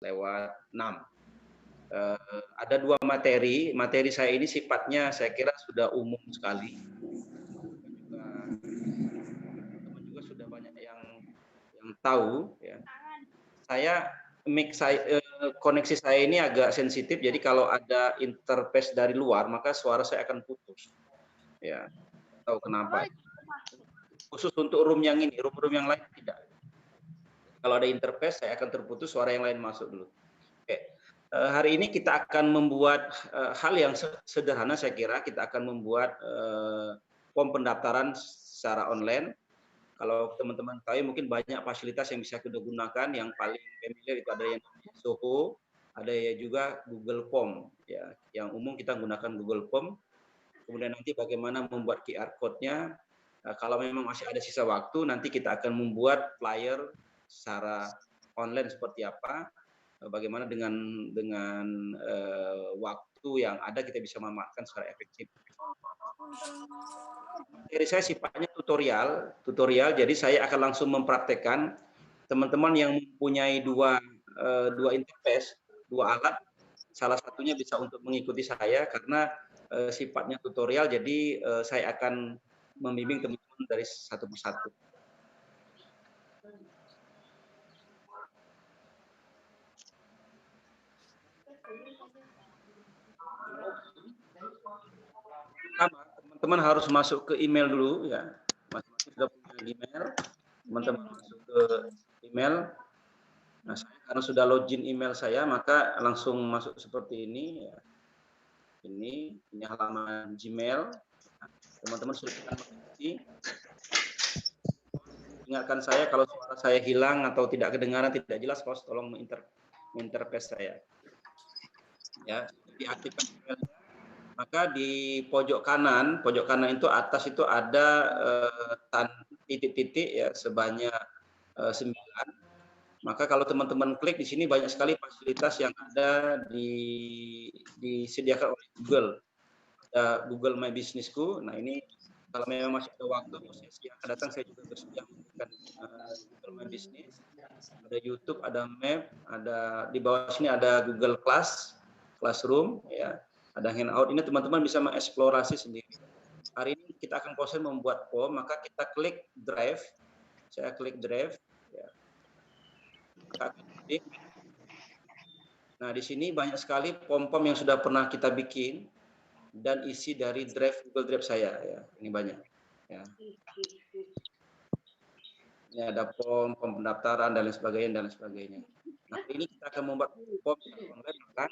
lewat 6. Ada 2 materi. Materi saya ini sifatnya saya kira sudah umum sekali. Teman-teman juga sudah banyak yang tahu ya. Koneksi saya ini agak sensitif, jadi kalau ada interface dari luar maka suara saya akan putus. Ya, tahu kenapa? Khusus untuk room yang ini, room yang lain tidak. Kalau ada interface saya akan terputus, suara yang lain masuk dulu. Oke. Hari ini kita akan membuat hal yang sederhana, saya kira kita akan membuat form pendaftaran secara online. Kalau teman-teman tahu mungkin banyak fasilitas yang bisa kita gunakan. Yang paling familiar itu ada yang Zoho, ada juga Google Form. Ya, yang umum kita gunakan Google Form. Kemudian nanti bagaimana membuat QR code-nya. Kalau memang masih ada sisa waktu, nanti kita akan membuat flyer secara online seperti apa. Bagaimana dengan waktu yang ada kita bisa memanfaatkan secara efektif. Dari saya sifatnya tutorial, jadi saya akan langsung mempraktekkan. Teman-teman yang mempunyai dua interface, 2 alat, salah satunya bisa untuk mengikuti saya karena sifatnya tutorial, jadi saya akan membimbing teman-teman dari satu persatu. Pertama, teman-teman harus masuk ke email dulu ya. Masing-masing sudah punya email. Teman-teman masuk ke email. Nah, saya karena sudah login email saya, maka langsung masuk seperti ini ya. Ini halaman Gmail. Teman-teman sudah mengisi. Ingatkan saya kalau suara saya hilang atau tidak kedengaran, tidak jelas, tolong menginterface saya. Ya, diaktifkan emailnya. Maka di pojok kanan itu atas itu ada titik-titik ya sebanyak 9. Maka kalau teman-teman klik di sini banyak sekali fasilitas yang ada disediakan oleh Google. Ada Google My Business-ku. Nah, ini kalau memang masih ada waktu, sesi yang akan datang saya juga bersedia memberikan Google My Business. Ada YouTube, ada Map, ada di bawah sini ada Google Classroom ya. Ada Hangout. Ini teman-teman bisa mengeksplorasi sendiri. Hari ini kita akan proses membuat form, maka kita klik Drive. Saya klik Drive ya. Nah, di sini banyak sekali form-form yang sudah pernah kita bikin dan isi dari drive Google Drive saya ya. Ini banyak ya. Ini ada form pendaftaran dan lain sebagainya. Nah, ini kita akan membuat form online, maka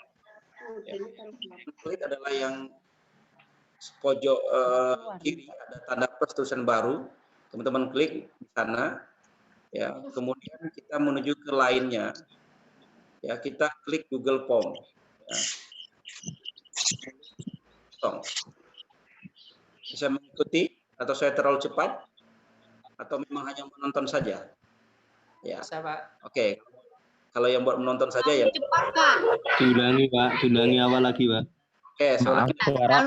ya, klik adalah yang pojok kiri ada tanda plus tulisan baru. Teman-teman klik di sana ya. Kemudian kita menuju ke lainnya. Ya, kita klik Google Form. Ya. Bisa mengikuti atau saya terlalu cepat atau memang hanya menonton saja? Ya. Bisa, Pak. Oke. Kalau yang buat menonton saja ya. Cepat, Pak. Diulangi awal lagi, Pak. Oke, maaf, suara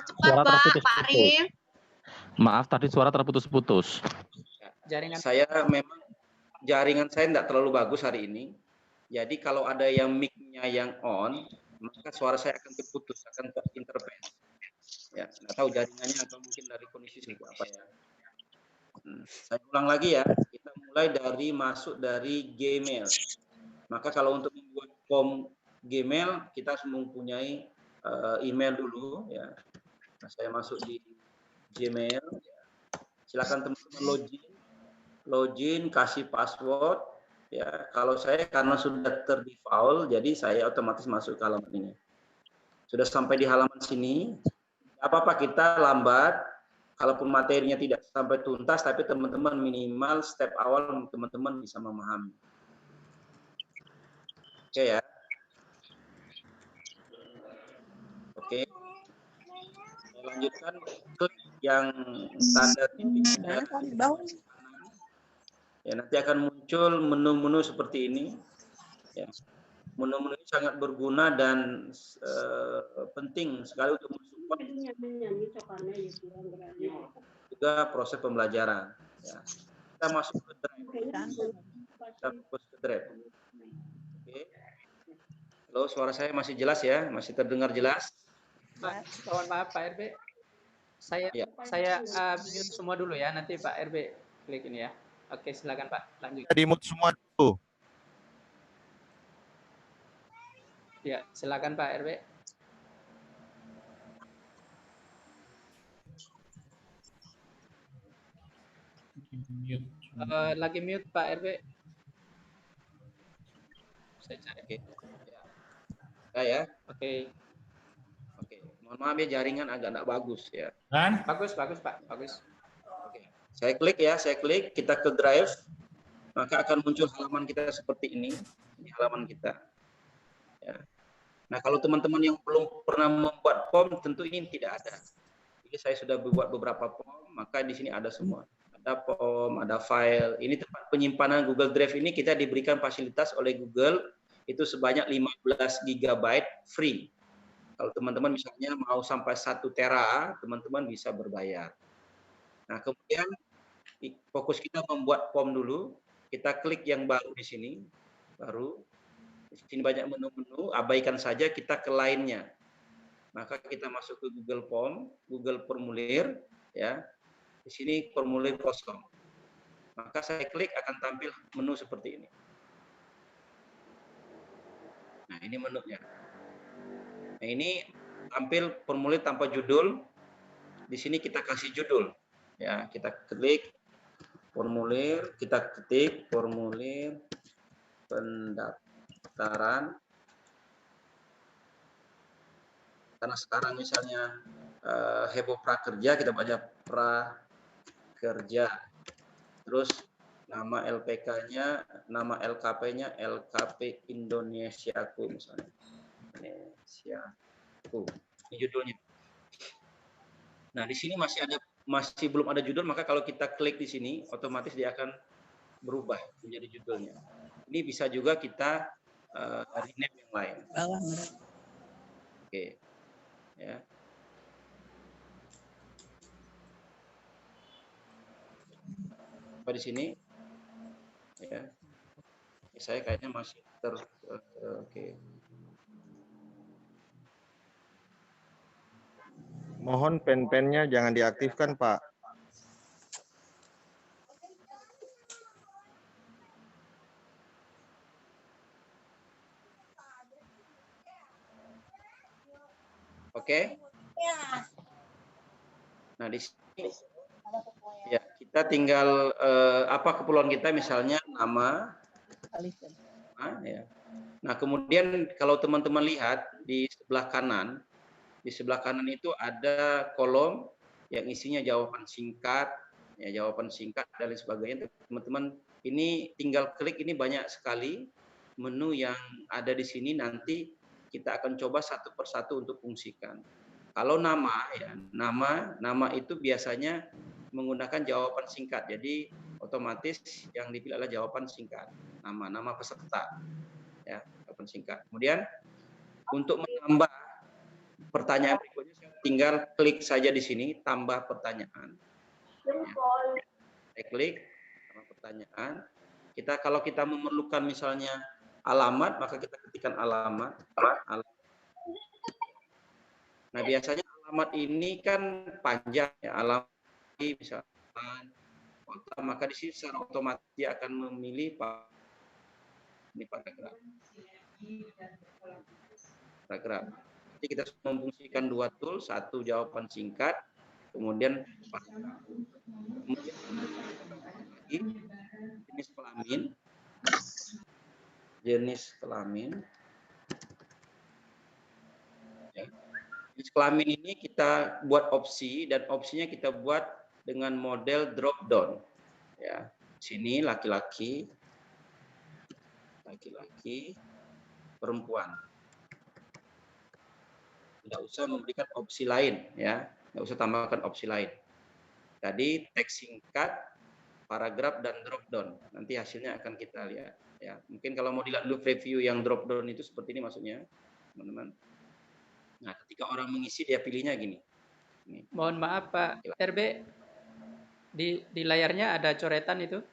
terputus-putus. Maaf, tadi suara terputus-putus. Saya memang jaringan saya tidak terlalu bagus hari ini. Jadi kalau ada yang mic-nya yang on, maka suara saya akan terputus, akan terinterferensi. Ya, nggak tahu jaringannya atau mungkin dari kondisi seperti apa ya. Saya ulang lagi ya. Kita mulai masuk dari Gmail. Maka kalau untuk membuat form Gmail, kita harus mempunyai email dulu ya. Nah, saya masuk di Gmail. Ya. Silakan teman-teman login, kasih password. Ya, kalau saya karena sudah terdefault, jadi saya otomatis masuk ke halaman ini. Sudah sampai di halaman sini, apa-apa kita lambat, kalaupun materinya tidak sampai tuntas, tapi teman-teman minimal step awal teman-teman bisa memahami. Oke ya. Oke. Saya lanjutkan klik yang tanda titiknya. Ya, nanti akan muncul menu-menu seperti ini. Ya. Menu-menu ini sangat berguna dan penting sekali untuk mensupport juga proses pembelajaran. Ya. Kita masuk ke Drive. Kita fokus ke Drive. Oke. Halo, suara saya masih jelas ya? Masih terdengar jelas? Pak, mohon maaf Pak RB. Saya Ya. mute semua dulu ya. Nanti Pak RB klik ini ya. Oke, silakan Pak. Lanjut. Di mute semua dulu. Ya, silakan Pak RB. Lagi mute Pak RB. Saya cari. Oke. Ya. Oke. Oke. Mohon maaf ya, jaringan agak enggak bagus ya. Bagus Pak. Bagus. Oke. Saya klik, kita ke Drive, maka akan muncul halaman kita seperti ini. Ini halaman kita. Ya. Nah, kalau teman-teman yang belum pernah membuat form, tentu ini tidak ada. Jadi saya sudah membuat beberapa form, maka di sini ada semua. Ada form, ada file. Ini tempat penyimpanan Google Drive ini kita diberikan fasilitas oleh Google itu sebanyak 15 GB free. Kalau teman-teman misalnya mau sampai 1 tera, teman-teman bisa berbayar. Nah, kemudian fokus kita membuat form dulu. Kita klik yang baru di sini, baru. Di sini banyak menu-menu, abaikan saja, kita ke lainnya. Maka kita masuk ke Google Form, Google Formulir, ya. Di sini formulir kosong. Maka saya klik akan tampil menu seperti ini. Nah, ini menunya. Nah, ini tampil formulir tanpa judul. Di sini kita kasih judul. Ya, kita klik formulir, kita ketik formulir pendaftaran. Karena sekarang misalnya heboh prakerja, kita baca prakerja. Terus nama LPK-nya, nama LKP-nya LKP Indonesiaku misalnya. Indonesiaku. Ini judulnya. Nah, di sini masih belum ada judul, maka kalau kita klik di sini otomatis dia akan berubah menjadi judulnya. Ini bisa juga kita rename yang lain. Oke. Ya. Apa di sini? Ya. Saya kayaknya masih oke. Mohon pen-pennya jangan diaktifkan, Pak. Oke. Nah, di sini ya kita tinggal apa keperluan kita, misalnya nama. Ya. Nah, kemudian kalau teman-teman lihat di sebelah kanan itu ada kolom yang isinya jawaban singkat, ya, jawaban singkat dan lain sebagainya. Teman-teman ini tinggal klik, ini banyak sekali menu yang ada di sini, nanti kita akan coba satu persatu untuk fungsikan. Kalau nama, ya, nama itu biasanya menggunakan jawaban singkat, jadi otomatis yang dipilih adalah jawaban singkat, nama peserta, ya, jawaban singkat. Kemudian untuk menambah pertanyaan berikutnya, saya tinggal klik saja di sini, tambah pertanyaan. Ya. Saya klik, tambah pertanyaan. Kalau kita memerlukan misalnya alamat, maka kita ketikkan alamat. Nah, biasanya alamat ini kan panjang, ya, alamat misalkan kota, maka di sini secara otomatis dia akan memilih ini paragraf. Jadi kita memfungsikan dua tool, satu jawaban singkat, kemudian jenis kelamin. Ya. Jenis kelamin ini kita buat opsi, dan opsinya kita buat dengan model drop down. Ya, sini laki-laki, perempuan. Tidak usah memberikan opsi lain, ya, tidak usah tambahkan opsi lain. Tadi teks singkat, paragraf, dan drop down. Nanti hasilnya akan kita lihat. Ya, mungkin kalau mau dilihat dulu preview yang drop down itu seperti ini maksudnya, teman-teman. Nah, ketika orang mengisi dia pilihnya gini. Ini. Mohon maaf Pak RB, di layarnya ada coretan itu?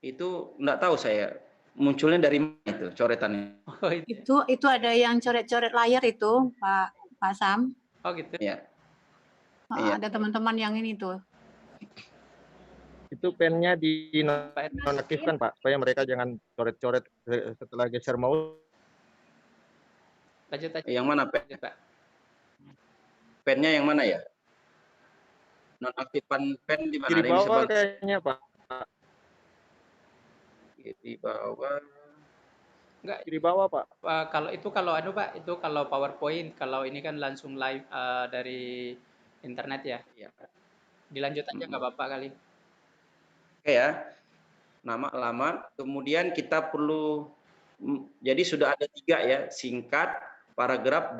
Itu enggak tahu saya. munculnya dari mana itu coretannya? Oh, itu. Itu ada yang coret-coret layar itu, Pak Sam. Oh gitu. Ya. Iya. Ada teman-teman yang ini tuh. Itu pennya dinonaktifkan Pak, supaya mereka jangan coret-coret setelah geser mouse. Lanjut aja. Yang mana pen? Lanjut, Pak. Pennya yang mana ya? Nonaktifkan pen di mana? Kiri Ada yang bisa bawah bantu? kayaknya Pak. Di bawah. Enggak, Kiri bawah Pak. kalau anu Pak, itu kalau PowerPoint, kalau ini kan langsung live dari internet ya. Iya. Dilanjut aja nggak apa-apa kali. Oke ya. Nama alamat. Kemudian kita perlu jadi sudah ada 3 ya, singkat, paragraf,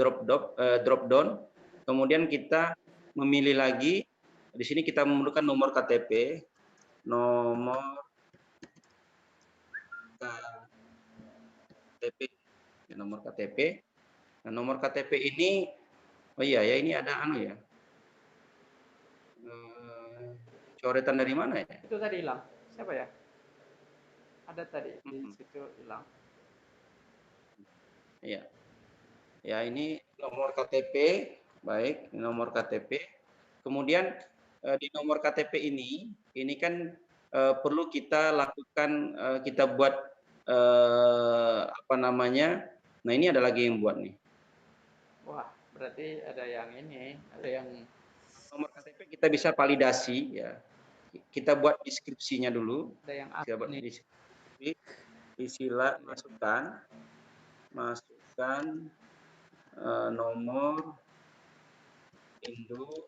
drop down. Kemudian kita memilih lagi. Di sini kita memerlukan nomor KTP, nomor KTP, ya, nomor KTP. Nah, nomor KTP ini, oh iya ya, ini ada anu ya. Coretan dari mana ya? Itu tadi hilang. Siapa ya? Ada tadi di situ hilang. Iya. Ya, ini nomor KTP. Baik, ini nomor KTP. Kemudian di nomor KTP ini kan perlu kita lakukan, kita buat apa namanya? Nah, ini ada lagi yang buat nih. Wah, berarti ada yang ini, ada yang Nomor KTP kita bisa validasi ya. Kita buat deskripsinya dulu. ada yang Kita buat ini. deskripsi. Isilah masukkan nomor induk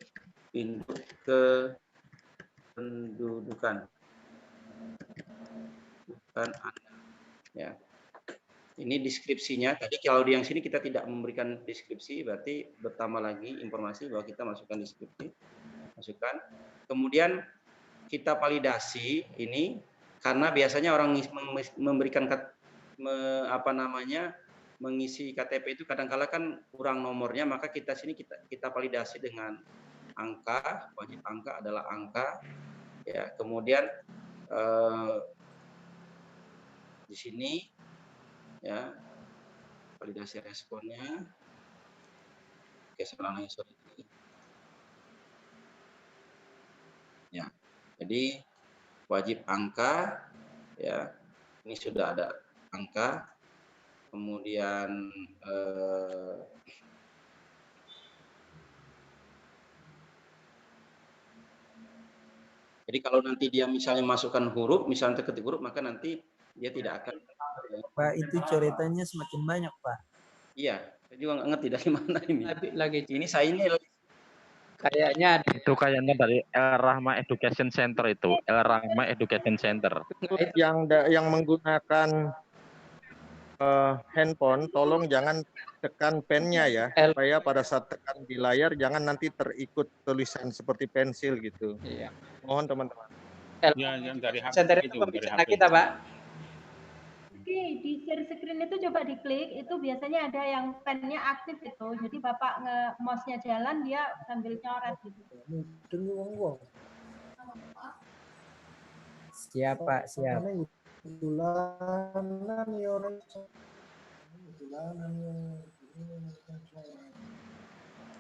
ke pendudukan bukan Anda ya. Ini deskripsinya. Tadi kalau di yang sini kita tidak memberikan deskripsi, berarti bertambah lagi informasi bahwa kita masukkan deskripsi, masukkan. Kemudian kita validasi ini karena biasanya orang memberikan apa namanya, mengisi KTP itu kadang-kala kan kurang nomornya, maka kita sini kita validasi dengan angka, wajib angka adalah angka ya. Kemudian di sini ya validasi responnya. Oke, sorry. Ya, jadi wajib angka ya, ini sudah ada angka. Kemudian jadi kalau nanti dia misalnya masukkan huruf, misalnya ketik huruf, maka nanti dia tidak akan. Pak, itu coretannya semakin banyak, Pak. Iya, saya juga nggak ngerti dari mana ini. Lagi Ini saya ini kayaknya ada. Itu kayaknya dari El Rahma Education Center itu. El Rahma Education Center. Yang menggunakan handphone, tolong jangan tekan pennya ya, supaya pada saat tekan di layar jangan nanti terikut tulisan seperti pensil gitu. Iya. Mohon teman-teman. Ya, yang dari HP Center itu, itu dari pembicara HP. kita, Pak. Oke, di share screen itu coba diklik, itu biasanya ada yang pennya aktif itu. Jadi Bapak mouse-nya jalan, dia sambil coret gitu. Siap, Pak, siap.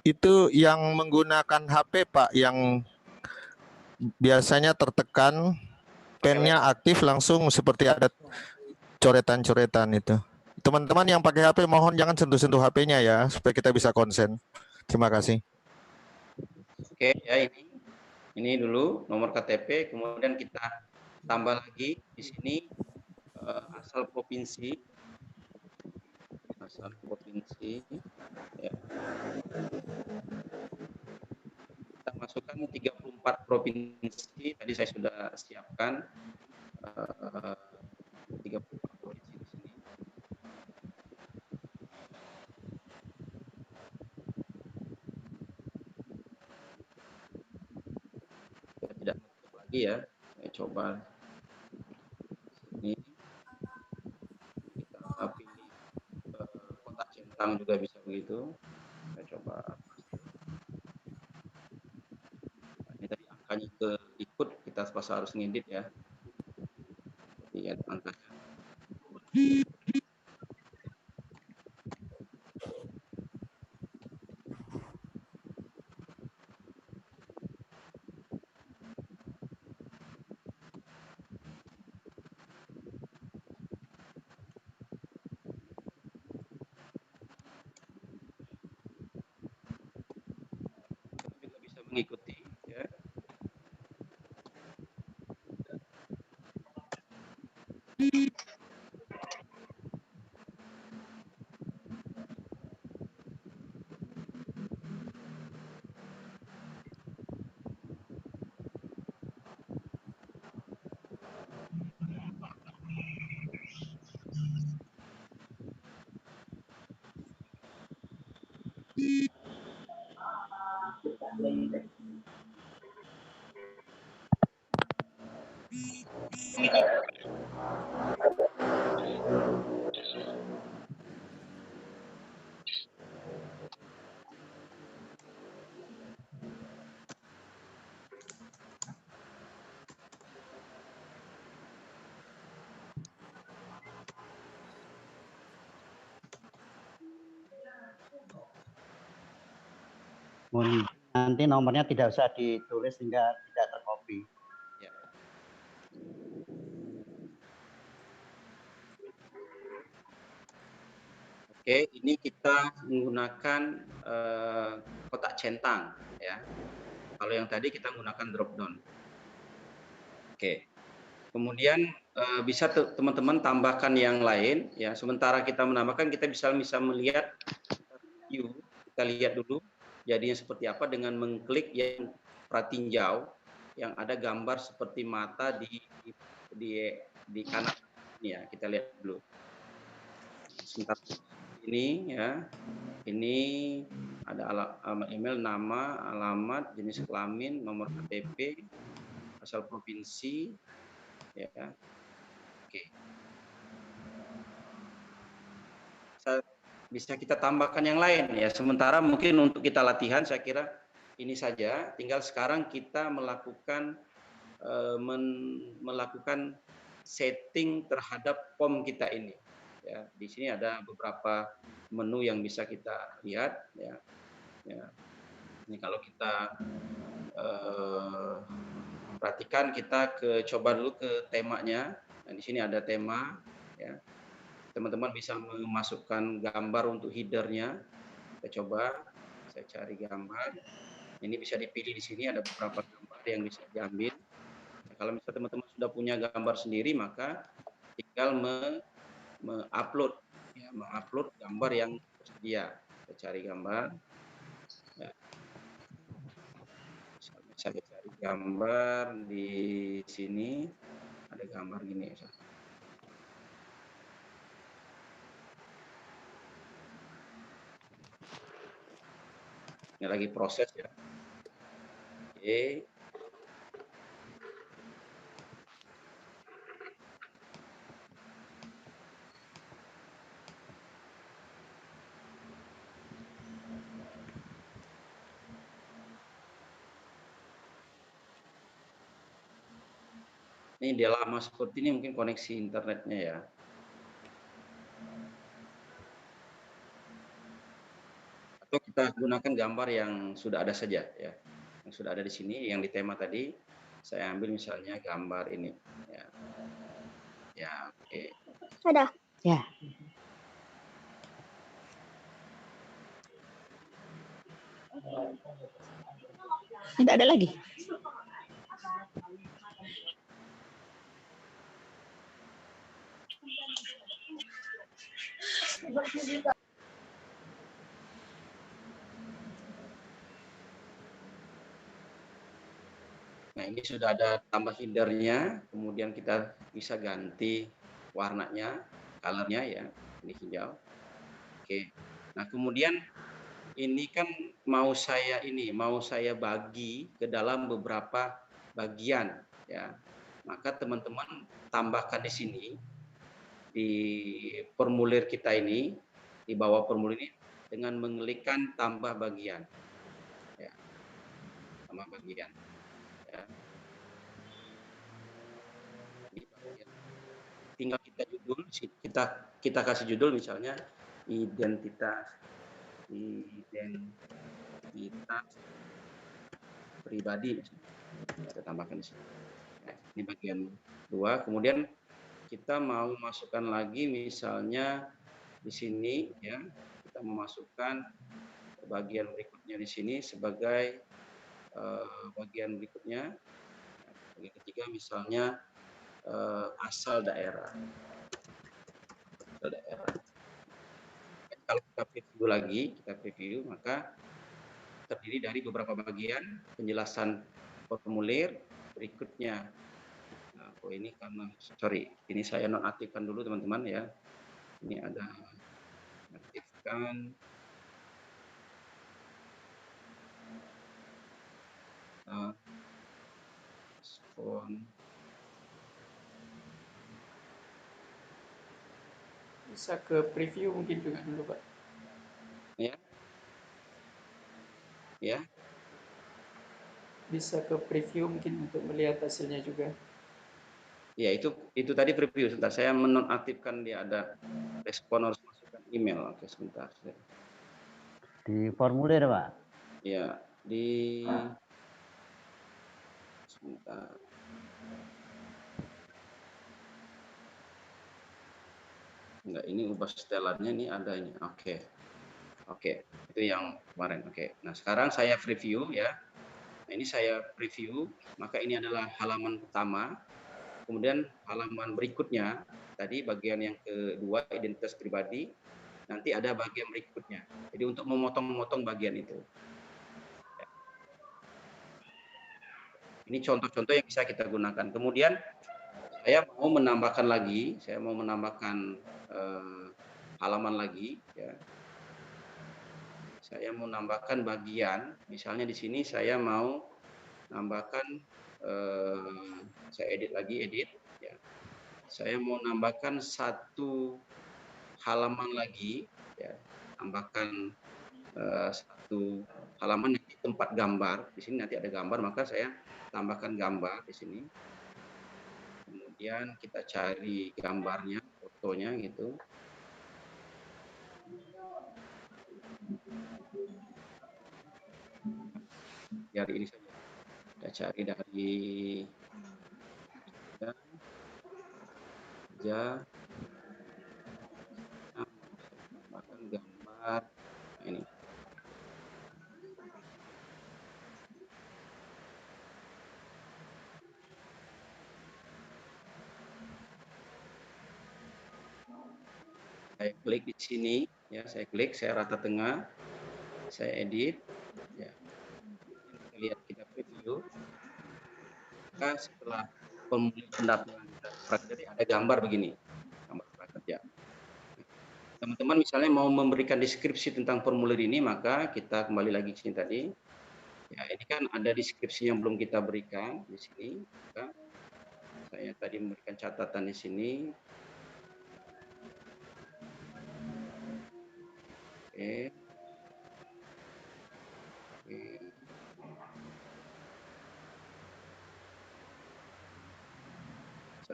Itu yang menggunakan HP Pak, yang biasanya tertekan, pennya aktif langsung seperti ada coretan-coretan itu. Teman-teman yang pakai HP mohon jangan sentuh-sentuh HP-nya ya, supaya kita bisa konsen. Terima kasih. Oke ya, ini dulu nomor KTP, kemudian kita tambah lagi di sini asal provinsi ya. Kita masukkan 34 provinsi, tadi saya sudah siapkan 34 provinsi di sini. Saya tidak nutup lagi ya, saya coba ini kita pilih kota centang juga bisa begitu. Saya coba ini tadi angkanya ikut, kita pas harus ngedit ya. Jadi ya angkanya mengikuti. Ya. Nanti nomornya tidak usah ditulis sehingga tidak tercopy. Ya. Oke, ini kita menggunakan kotak centang, ya. Kalau yang tadi kita menggunakan drop down. Oke. Kemudian bisa teman-teman tambahkan yang lain, ya. Sementara kita menambahkan, kita bisa melihat view. Kita lihat dulu jadinya seperti apa dengan mengklik yang pratinjau yang ada gambar seperti mata di kanan. Ya, kita lihat dulu. Sebentar. Ini ya, ini ada alamat email, nama, alamat, jenis kelamin, nomor KTP, asal provinsi, ya. Oke. Bisa kita tambahkan yang lain ya. Sementara mungkin untuk kita latihan, saya kira ini saja. Tinggal sekarang kita melakukan setting terhadap form kita ini. Ya, di sini ada beberapa menu yang bisa kita lihat. Ya, ya. Ini kalau kita perhatikan, kita coba dulu ke temanya. Nah, di sini ada tema. Ya. Teman-teman bisa memasukkan gambar untuk headernya. Kita coba. Saya cari gambar. Ini bisa dipilih di sini. Ada beberapa gambar yang bisa diambil. Nah, kalau misalnya teman-teman sudah punya gambar sendiri, maka tinggal mengupload gambar yang tersedia. Kita cari gambar. Ya. Saya cari gambar di sini. Ada gambar gini. Ini lagi proses ya. Oke. Ini dia lama seperti ini, mungkin koneksi internetnya ya. Atau kita gunakan gambar yang sudah ada saja ya. Yang sudah ada di sini, yang di tema tadi. Saya ambil misalnya gambar ini. Ya, ya oke. Sudah. Ya. Tidak ada lagi. Nah, ini sudah ada tambah headernya, kemudian kita bisa ganti warnanya, colornya ya, ini hijau. Oke. Nah, kemudian ini kan mau saya bagi ke dalam beberapa bagian ya. Maka teman-teman tambahkan di sini di formulir kita ini, di bawah formulir ini dengan mengklikkan tambah bagian. Ya. Tambah bagian. Ya. Di bagian. Tinggal kita judul, kita kasih judul misalnya identitas pribadi. Kita tambahkan di sini. Ya, ini bagian 2. Kemudian kita mau masukkan lagi misalnya di sini ya, kita memasukkan bagian berikutnya di sini sebagai bagian berikutnya. Bagian ketiga misalnya asal daerah. Kalau kita preview maka terdiri dari beberapa bagian penjelasan formulir berikutnya. Nah, ini karena ini saya nonaktifkan dulu teman-teman ya. Ini ada aktifkan respon. Bisa ke preview mungkin juga dulu Pak. Ya. Bisa ke preview mungkin untuk melihat hasilnya juga. Ya, itu tadi preview. Sebentar, saya menonaktifkan dia ada respon harus masukkan email. Oke, sebentar. Di formulir, Pak? Ya, sebentar. Enggak, ini ubah setelannya ini ada ini. Oke, itu yang kemarin. Oke, nah sekarang saya preview ya. Nah, ini saya preview, maka ini adalah halaman pertama. Kemudian halaman berikutnya, tadi bagian yang kedua, identitas pribadi, nanti ada bagian berikutnya. Jadi untuk memotong-motong bagian itu. Ini contoh-contoh yang bisa kita gunakan. Kemudian saya mau menambahkan halaman lagi. Ya. Saya mau nambahkan bagian, misalnya di sini saya mau nambahkan, saya edit. Ya. Saya mau nambahkan satu halaman lagi, ya. Tambahkan satu halaman di tempat gambar. Di sini nanti ada gambar, maka saya tambahkan gambar di sini. Kemudian kita cari gambarnya, fotonya gitu. Dari ini saja. Kita cari dari tambahkan gambar. Nah, ini. Saya klik di sini, ya, saya rata tengah, saya edit, ya. Lihat kita preview. Maka setelah formulir pendaftaran prakerja ada gambar begini, gambar prakerja. Teman-teman misalnya mau memberikan deskripsi tentang formulir ini, maka kita kembali lagi ke sini tadi. Ya, ini kan ada deskripsi yang belum kita berikan di sini. Maka saya tadi memberikan catatan di sini. Oke.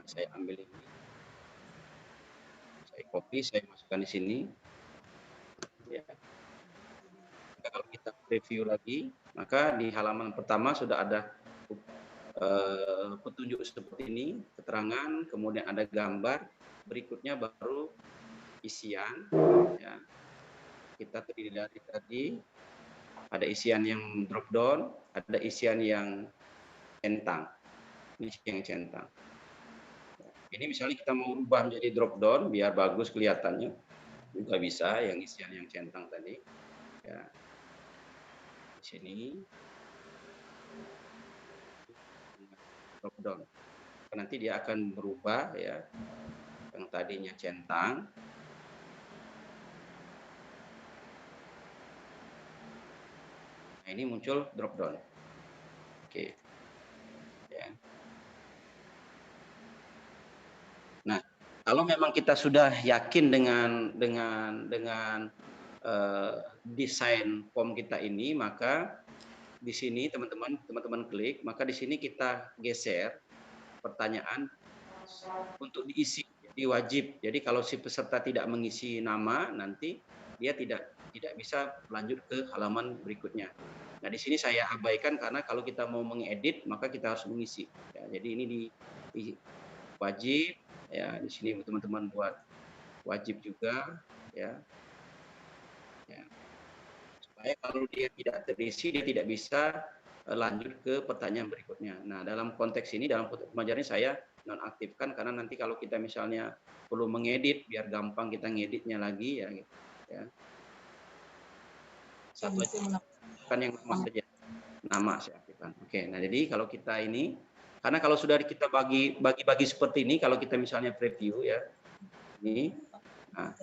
Saya ambil ini, saya copy, saya masukkan di sini. Ya. Kalau kita review lagi, maka di halaman pertama sudah ada petunjuk seperti ini, keterangan, kemudian ada gambar, berikutnya baru isian. Ya. Kita terdiri dari tadi ada isian yang drop down, ada isian yang centang. Ini yang centang. Ini misalnya kita mau ubah menjadi drop down biar bagus kelihatannya, juga bisa yang isian yang centang tadi. Ya. Di sini drop down. Nanti dia akan berubah ya. Yang tadinya centang nah, ini muncul drop down. Oke. Ya. Nah, kalau memang kita sudah yakin dengan desain form kita ini, maka di sini teman-teman klik, maka di sini kita geser pertanyaan untuk diisi. Jadi wajib. Jadi kalau si peserta tidak mengisi nama, nanti dia tidak bisa lanjut ke halaman berikutnya. Nah, di sini saya abaikan karena kalau kita mau mengedit, maka kita harus mengisi. Ya, jadi ini di wajib. Ya, di sini teman-teman buat wajib juga. Ya. Ya. Supaya kalau dia tidak terisi, dia tidak bisa lanjut ke pertanyaan berikutnya. Nah, dalam konteks ini, dalam konteks pembelajaran saya nonaktifkan karena nanti kalau kita misalnya perlu mengedit, biar gampang kita ngeditnya lagi ya. Gitu, ya. Satu aja kan yang nama saja, nama saya aktifkan. Oke, nah jadi kalau kita ini, karena kalau sudah kita bagi seperti ini, kalau kita misalnya preview ya, ini, nah,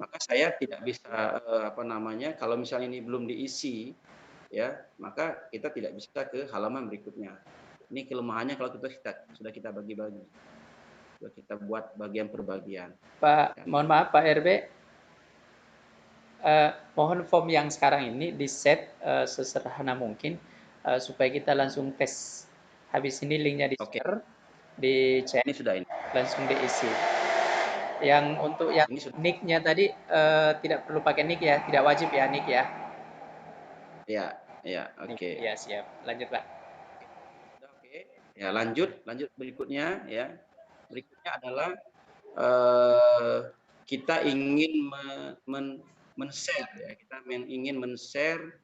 maka saya tidak bisa kalau misalnya ini belum diisi ya, maka kita tidak bisa ke halaman berikutnya. Ini kelemahannya kalau sudah kita bagi-bagi, sudah kita buat bagian per bagian. Pak, mohon maaf Pak RB, mohon form yang sekarang ini di set sesederhana mungkin supaya kita langsung tes. Habis ini linknya di share, di chat, ini sudah ini. langsung diisi. Yang untuk yang nick-nya tadi tidak perlu pakai nick ya, tidak wajib ya nick ya. Ya, oke. Ya, siap. Lanjut, Pak. Oke. Ya, lanjut berikutnya ya. Berikutnya adalah kita ingin men-share ya. Kita ingin men-share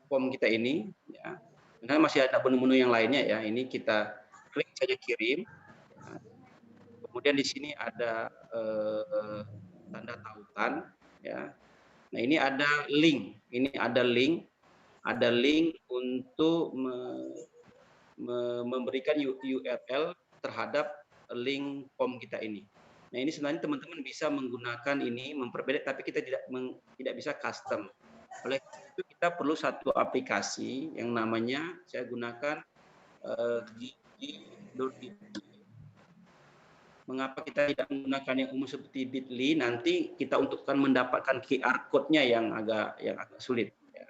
form kita ini ya. Karena masih ada menu-menu yang lainnya ya. Ini kita klik saja kirim. Ya. Kemudian di sini ada tanda tautan ya. Nah, ini ada link. Ada link untuk memberikan URL terhadap link form kita ini. Nah, ini sebenarnya teman-teman bisa menggunakan ini memperbedakan, tapi kita tidak bisa custom. Oleh itu kita perlu satu aplikasi yang namanya saya gunakan Gigi. Mengapa kita tidak menggunakan yang umum seperti Bitly? Nanti kita untuk mendapatkan QR code-nya yang agak sulit. Ya.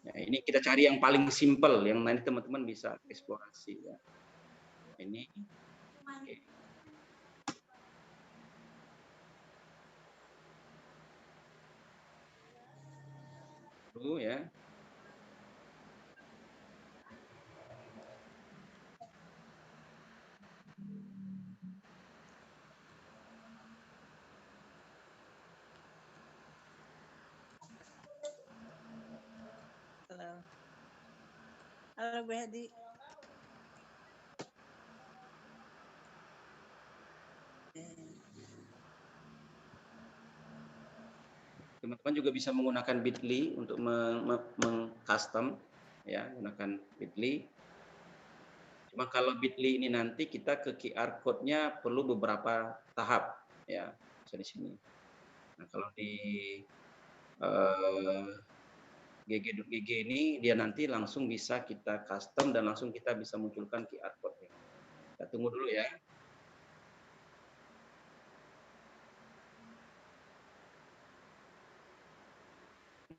Nah, ini kita cari yang paling simple, yang nanti teman-teman bisa eksplorasi. Ya. Ini. Okay. Dulu ya. Halo Bu Hedi. Teman-teman juga bisa menggunakan Bitly untuk meng-custom ya, menggunakan Bitly. Cuma kalau Bitly ini nanti kita ke QR code-nya perlu beberapa tahap ya, bisa di sini. Nah, kalau di GG ini dia nanti langsung bisa kita custom dan langsung kita bisa munculkan QR code-nya. Kita tunggu dulu ya.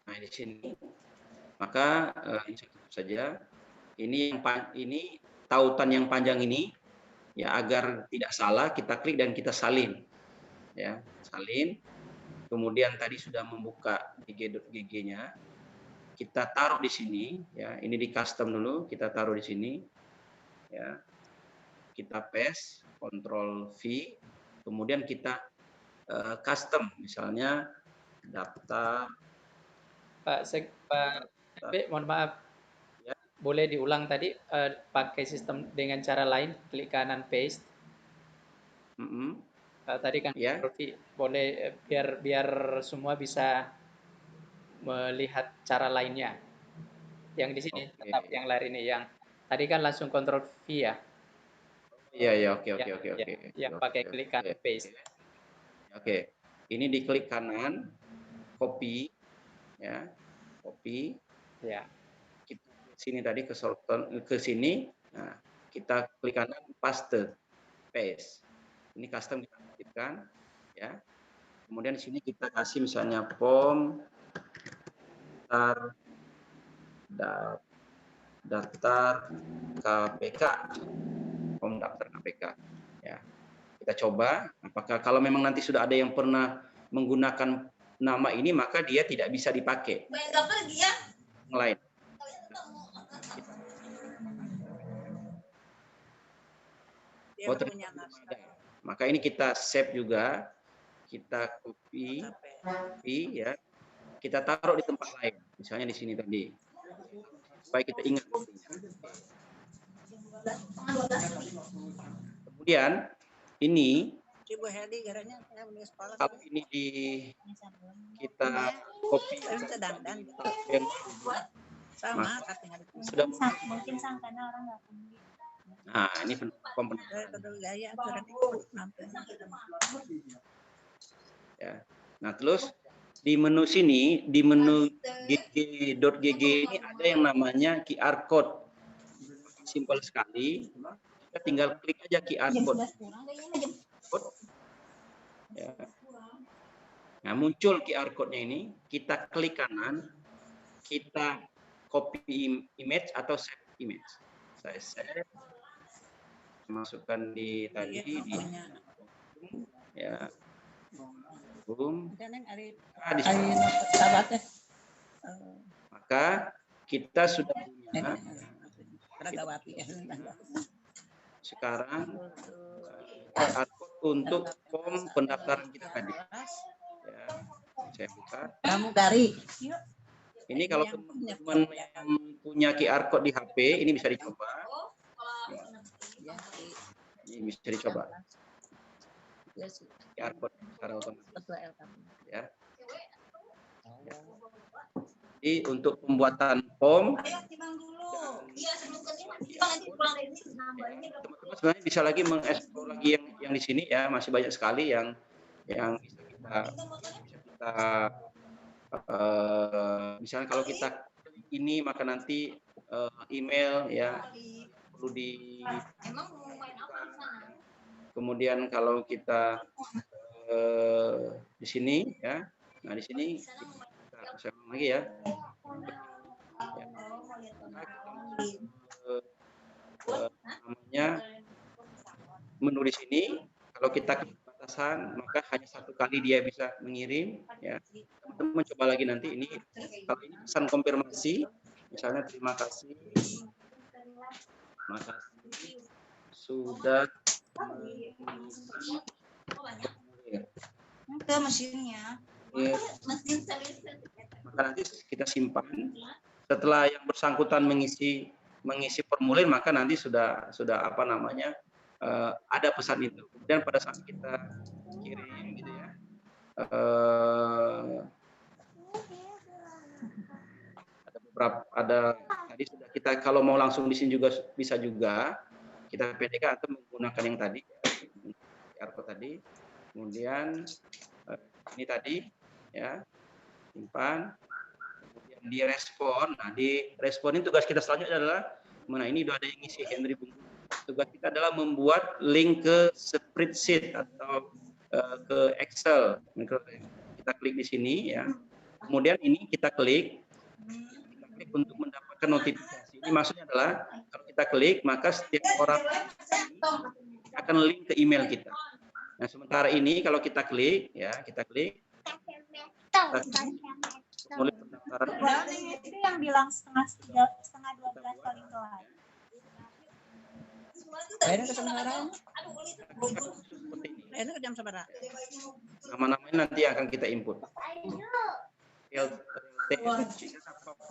Nah, di sini maka cukup saja. Ini tautan yang panjang ini ya, agar tidak salah kita klik dan kita salin ya, salin. Kemudian tadi sudah membuka gg.gg-nya, kita taruh di sini ya, ini di custom dulu, kita taruh di sini ya, kita paste, Ctrl V, kemudian kita custom, misalnya daftar. Pak mohon maaf, ya. Boleh diulang tadi pakai sistem dengan cara lain, klik kanan paste. Tadi kan ya. Boleh biar semua bisa melihat cara lainnya. Yang di sini tetap yang lain ini, yang tadi kan langsung Ctrl V ya. Iya, oke. Yang pakai klik kanan paste. Oke. Ini diklik kanan, copy ya. Copy. Ya. Kita sini tadi ke sini. Nah, kita klik kanan paste. Ini custom kita aktifkan ya. Kemudian di sini kita kasih misalnya form daftar KPK, form daftar KPK ya. Kita coba apakah kalau memang nanti sudah ada yang pernah menggunakan nama ini, maka dia tidak bisa dipakai yang lain. Maka ini kita save juga, kita copy ya, kita taruh di tempat lain, misalnya di sini tadi, supaya kita ingat. Kemudian ini Ibu Hedi garanya saya menulis sekolah. kalau ini kita copy yang sama katanya sudah Mungkin sangkana orang nggak peduli. nah ini komponen gaya aturan itu ya. Nah terus di menu sini, di menu gg.gg ini ada yang namanya QR code, simpel sekali, kita tinggal klik aja QR code. Ya. Nah muncul QR code-nya ini, kita klik kanan, kita copy image atau save image. Saya save, masukkan di tadi di ya, boom. Nah, di sini. Maka kita sudah punya sekarang QR code untuk form pendaftaran kita tadi. Ya, saya buka. Kamu dari. Ini kalau teman-teman yang punya QR code di HP, ini bisa dicoba. Ini bisa dicoba. QR code secara otomatis. Ya. Jadi untuk pembuatan form, teman-teman sebenarnya bisa lagi mengeksplor lagi yang di sini ya, masih banyak sekali yang bisa kita misalnya kalau kita ini maka nanti email ya perlu di kemudian kalau kita di sini ya, nah di sini saya ulang lagi ya, namanya menu di sini kalau kita klik batasan maka hanya satu kali dia bisa mengirim ya. Teman-teman coba lagi nanti ini kalau ini pesan konfirmasi misalnya terima kasih sudah ke mesinnya. Maka nanti kita simpan setelah yang bersangkutan mengisi formulir maka nanti sudah apa namanya ada pesan itu. Kemudian pada saat kita kirim gitu ya ada beberapa tadi sudah kita kalau mau langsung di sini juga bisa juga kita PDK atau menggunakan yang tadi QR code tadi. Kemudian ini tadi ya simpan, kemudian direspon. Nah di respon ini tugas kita selanjutnya adalah mana ini sudah ada yang ngisi Henry Bungku. Tugas kita adalah membuat link ke spreadsheet atau ke Excel. Kita klik di sini ya. Kemudian ini kita klik untuk mendapatkan notifikasi. Ini maksudnya adalah kalau kita klik maka setiap orang akan link ke email kita. Nah sementara ini kalau kita klik ya mulai pendaftaran itu yang bilang setengah 12 paling telat. Nama-namanya nanti akan kita input.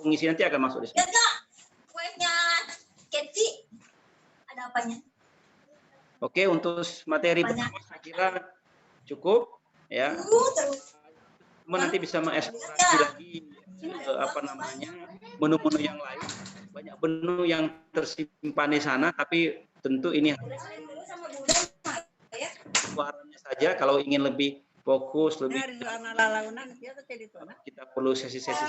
Pengisi nanti akan masuk di sini. Kuenya Keti ada apanya? Oke, untuk materi pertama saya kira cukup ya. Teman nanti bisa mengeksplorasi lagi apa namanya menu-menu yang lain. Banyak menu yang tersimpan di sana, tapi tentu ini suaranya saja. Kalau ingin lebih fokus, lebih kita perlu sesi-sesi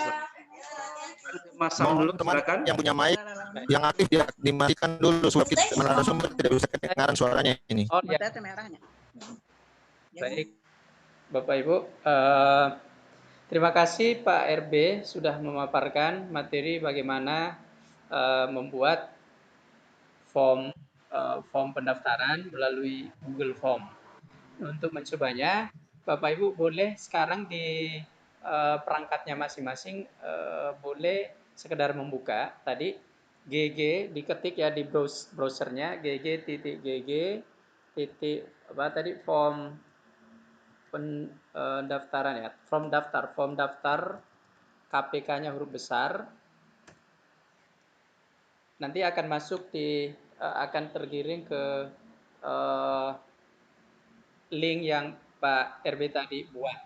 Mas Sam dulu, silakan. Yang punya mic, yang aktif dia dimatikan dulu supaya kita narasumber tidak bisa kedengaran suaranya ini. Oh, ya. Baik, Bapak Ibu. Terima kasih Pak RB sudah memaparkan materi bagaimana membuat form pendaftaran melalui Google Form. Untuk mencobanya, Bapak Ibu boleh sekarang di perangkatnya masing-masing boleh sekedar membuka tadi GG diketik ya di browsernya gg.gg apa tadi form pendaftaran ya form daftar KPK-nya huruf besar, nanti akan masuk akan tergiring ke link yang Pak RB tadi buat.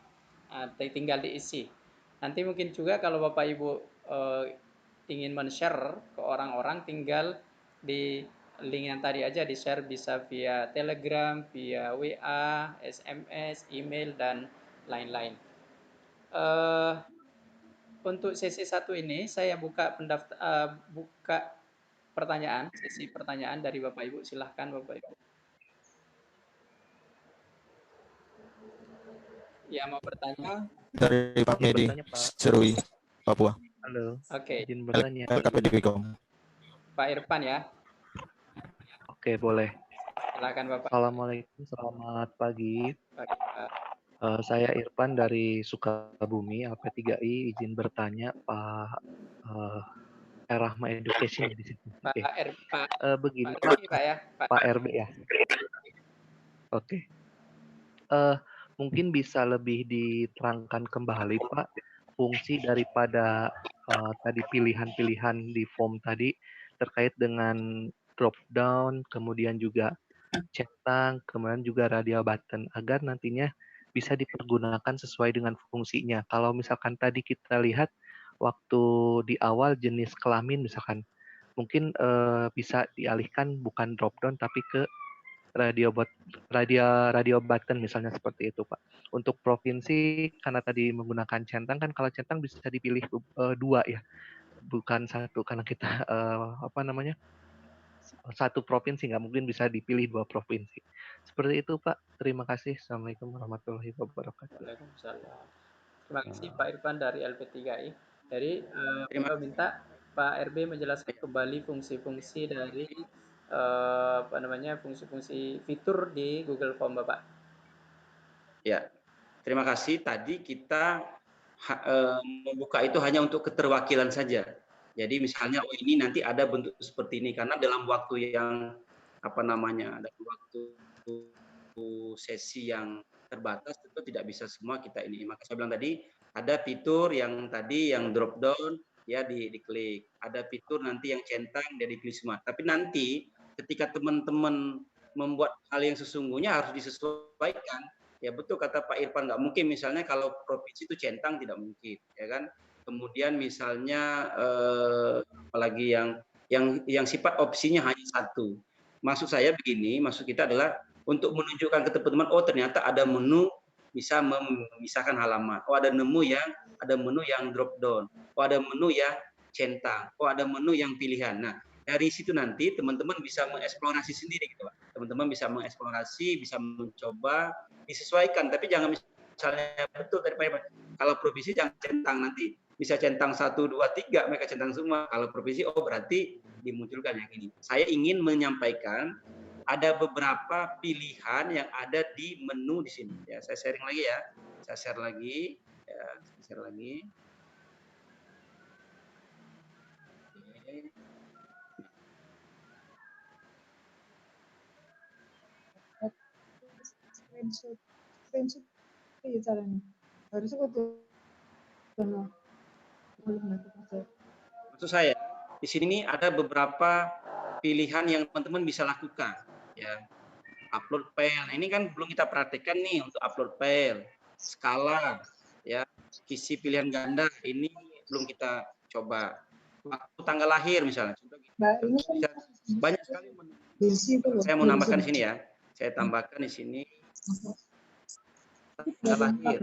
Tinggal diisi. Nanti mungkin juga kalau Bapak Ibu ingin men-share ke orang-orang, tinggal di link yang tadi aja di-share, bisa via Telegram, via WA, SMS, email, dan lain-lain. Untuk sesi 1 ini saya buka pertanyaan, sesi pertanyaan dari Bapak Ibu. Silahkan Bapak Ibu. Ya, mau bertanya? Dari Pak Medi, Serui, Papua. Halo. Oke. Izin bertanya. LKPDWKOM. Pak Irfan ya. Oke, boleh. Silakan Bapak. Assalamualaikum, selamat pagi. Pagi, Pak. Saya Irfan dari Sukabumi, LP3I. Izin bertanya Pak Rahma Education di situ. Pak Begini Pak ya. Pak RB ya. Oke. Mungkin bisa lebih diterangkan kembali Pak fungsi daripada tadi pilihan-pilihan di form tadi terkait dengan drop down, kemudian juga centang, kemudian juga radial button agar nantinya bisa dipergunakan sesuai dengan fungsinya. Kalau misalkan tadi kita lihat waktu di awal jenis kelamin misalkan mungkin bisa dialihkan bukan drop down tapi ke radio button misalnya seperti itu Pak. Untuk provinsi karena tadi menggunakan centang kan, kalau centang bisa dipilih 2 ya, bukan 1 karena kita satu provinsi, nggak mungkin bisa dipilih 2 provinsi. Seperti itu Pak. Terima kasih. Assalamualaikum warahmatullahi wabarakatuh. Waalaikumsalam. Terima kasih Pak Irfan dari LP3I. Jadi saya minta Pak RB menjelaskan kembali fungsi-fungsi dari fungsi-fungsi fitur di Google Form Bapak. Ya, terima kasih. Tadi kita membuka itu hanya untuk keterwakilan saja. Jadi misalnya ini nanti ada bentuk seperti ini karena dalam waktu yang dalam waktu sesi yang terbatas tentu tidak bisa semua kita ini. Maka saya bilang tadi ada fitur yang tadi yang drop down ya diklik. Ada fitur nanti yang centang dia dipilih semua. Tapi nanti ketika teman-teman membuat hal yang sesungguhnya harus disesuaikan. Ya betul kata Pak Irfan, nggak mungkin misalnya kalau provinsi itu centang tidak mungkin, ya kan? Kemudian misalnya apalagi yang sifat opsinya hanya 1. Maksud saya begini, maksud kita adalah untuk menunjukkan ke teman-teman, oh ternyata ada menu bisa memisahkan halaman, oh ada menu yang drop down, oh ada menu yang centang, oh ada menu yang pilihan. Nah dari situ nanti teman-teman bisa mengeksplorasi sendiri gitu Pak. Teman-teman bisa mengeksplorasi, bisa mencoba, disesuaikan. Tapi jangan misalnya betul tadi Pak, kalau provinsi jangan centang, nanti bisa centang 1, 2, 3 mereka centang semua. Kalau provinsi berarti dimunculkan yang ini. Saya ingin menyampaikan ada beberapa pilihan yang ada di menu di sini. Ya, saya sharing lagi ya. Saya share lagi. Ya, saya share lagi. screenshot iya caranya. Harusnya Maksud saya di sini ada beberapa pilihan yang teman-teman bisa lakukan ya. Upload file. Nah, ini kan belum kita praktekkan nih untuk upload file, skala ya, isi pilihan ganda ini belum kita coba. Waktu tanggal lahir misalnya. Nah, ini kan banyak sekali. Saya mau nambahkan di sini ya. Saya tambahkan di sini tanggal lahir.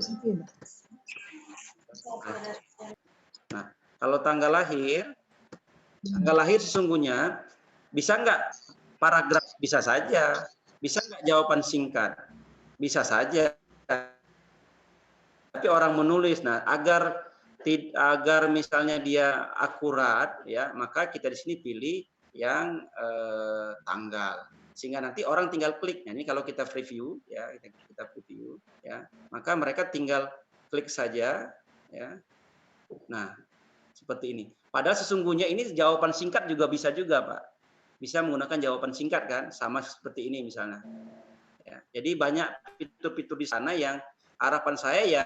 Nah, kalau tanggal lahir sesungguhnya bisa nggak paragraf? Bisa saja. Bisa nggak jawaban singkat? Bisa saja. Tapi orang menulis, nah agar misalnya dia akurat, ya maka kita di sini pilih yang tanggal. Sehingga nanti orang tinggal klik. Nah, ini kalau kita preview ya, kita preview ya, maka mereka tinggal klik saja ya. Nah, seperti ini. Padahal sesungguhnya ini jawaban singkat juga bisa juga, Pak. Bisa menggunakan jawaban singkat kan, sama seperti ini misalnya. Ya, jadi banyak fitur-fitur di sana yang harapan saya ya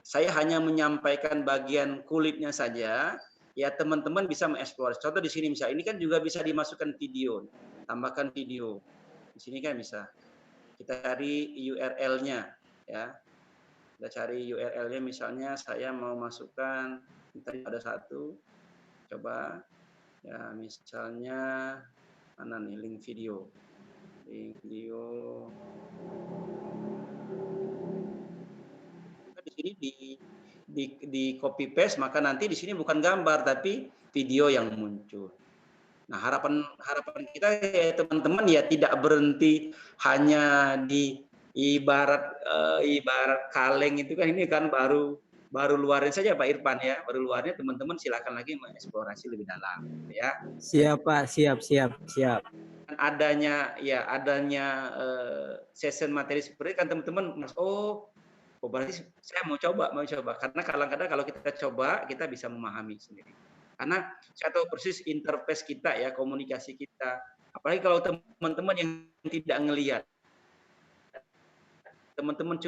Saya hanya menyampaikan bagian kulitnya saja. Ya teman-teman bisa mengeksplor. Contoh di sini misalnya, ini kan juga bisa dimasukkan video, tambahkan video. Di sini kan bisa. Kita cari URL-nya, ya. Kita cari URL-nya, misalnya saya mau masukkan, tadi ada satu, coba, ya misalnya mana nih link video. Di sini di copy paste, maka nanti di sini bukan gambar tapi video yang muncul. Nah, harapan kita ya teman-teman ya tidak berhenti hanya di ibarat kaleng itu kan, ini kan baru luarnya saja Pak Irfan ya, baru luarnya, teman-teman silakan lagi mengeksplorasi lebih dalam ya. Siap Pak, siap. Adanya session materi seperti kan teman-teman, berarti saya mau coba karena kadang-kadang kalau kita coba kita bisa memahami sendiri. Karena saya tahu persis interface kita ya, komunikasi kita. Apalagi kalau teman-teman yang tidak ngelihat, teman-teman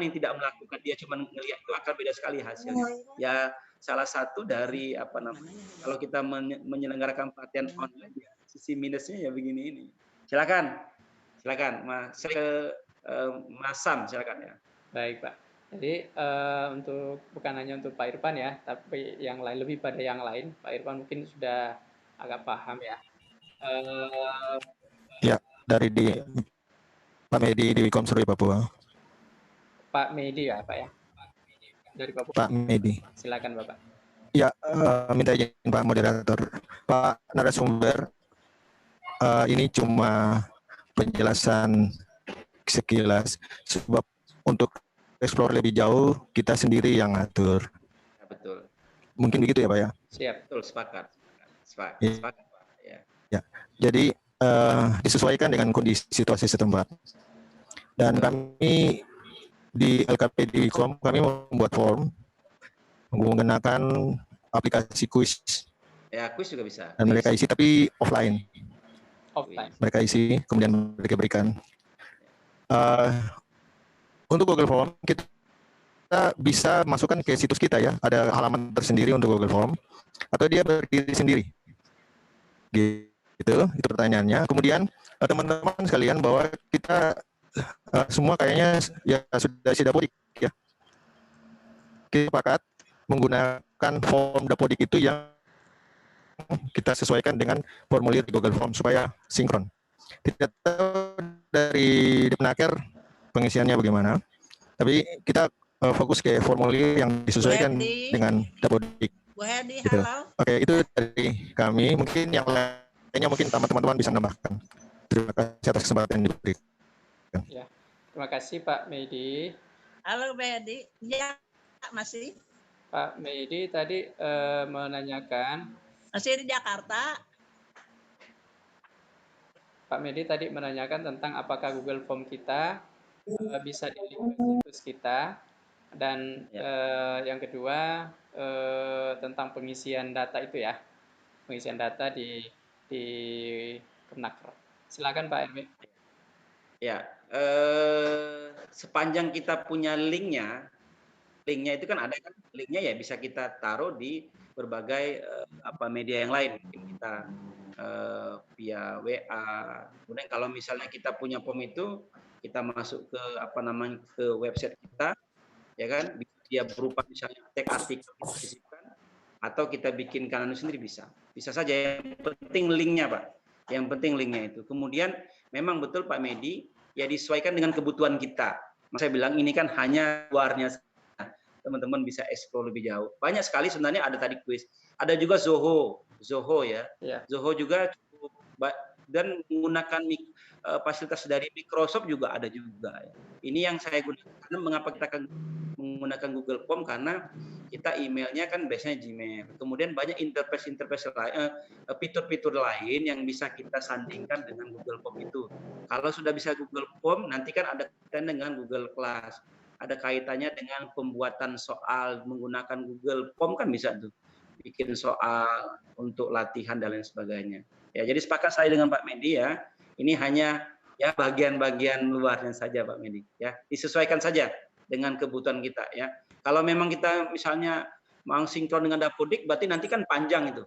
yang tidak melakukan, dia cuma ngelihat, itu akan beda sekali hasilnya. Ya salah satu dari kalau kita menyelenggarakan pelatihan online, ya, sisi minusnya ya begini ini. Silakan Mas Sam, silakan ya. Baik Pak. Jadi untuk bukan hanya untuk Pak Irfan ya, tapi yang lain, lebih pada yang lain. Pak Irfan mungkin sudah agak paham ya. Ya, dari Pak Medi di Wikom Surabaya, Papua. Pak Medi ya Pak ya? Dari Papua. Pak Medi. Silakan Bapak. Ya, minta izin Pak Moderator. Pak narasumber, ini cuma penjelasan sekilas, sebab untuk explore lebih jauh kita sendiri yang ngatur. Ya, betul. Mungkin begitu ya Pak ya? Siap, betul, sepakat Pak. Ya. Ya. Jadi disesuaikan dengan kondisi situasi setempat. Dan kami di LKP di Wikom, kami membuat form menggunakan aplikasi kuis. Ya, kuis juga bisa. Dan mereka isi tapi offline. Offline. Mereka isi, kemudian mereka berikan. Untuk Google Form, kita bisa masukkan ke situs kita ya. Ada halaman tersendiri untuk Google Form. Atau dia berdiri sendiri. Gitu, itu pertanyaannya. Kemudian teman-teman sekalian, bahwa kita semua kayaknya ya sudah dapodik ya. Kita sepakat menggunakan form dapodik itu yang kita sesuaikan dengan formulir di Google Form supaya sinkron. Tidak tahu dari Dipnaker pengisiannya bagaimana, tapi kita fokus ke formulir yang disesuaikan dengan dapodik. Bu Hedi, gitu. halo. Oke, itu dari kami. Mungkin yang lainnya mungkin teman-teman bisa menambahkan. Terima kasih atas kesempatan yang diberikan. Ya, terima kasih Pak Medi. Halo Bu Hedi, ya masih. Pak Medi tadi menanyakan. Masih di Jakarta. Pak Medi tadi menanyakan tentang apakah Google Form kita bisa di-link ke situs kita, dan yang kedua tentang pengisian data itu ya, pengisian data di Kemnaker. Silakan Pak RW. Ya, sepanjang kita punya linknya itu kan ada kan, linknya ya bisa kita taruh di berbagai media yang lain. Mungkin kita via WA. Kemudian kalau misalnya kita punya form itu, kita masuk ke ke website kita, ya kan? Dia berupa misalnya tag artikel kita sisipkan, atau kita bikin kanan sendiri bisa saja. Yang penting linknya Pak, yang penting linknya itu. Kemudian memang betul Pak Medi, ya disesuaikan dengan kebutuhan kita. Saya bilang ini kan hanya luarnya, teman-teman bisa explore lebih jauh. Banyak sekali sebenarnya, ada tadi kuis, ada juga Zoho ya. Zoho juga cukup, dan menggunakan fasilitas dari Microsoft juga ada juga. Ya. Ini yang saya gunakan. Karena mengapa kita akan menggunakan Google Form, karena kita emailnya kan biasanya Gmail. Kemudian banyak interface lain, fitur-fitur lain yang bisa kita sandingkan dengan Google Form itu. Kalau sudah bisa Google Form, nanti kan ada kaitan dengan Google Class, ada kaitannya dengan pembuatan soal menggunakan Google Form, kan bisa tuh bikin soal untuk latihan dan lain sebagainya. Ya, jadi sepakat saya dengan Pak Medi ya. Ini hanya ya bagian-bagian luarnya saja Pak Medi ya. Disesuaikan saja dengan kebutuhan kita ya. Kalau memang kita misalnya mau sinkron dengan Dapodik, berarti nanti kan panjang itu.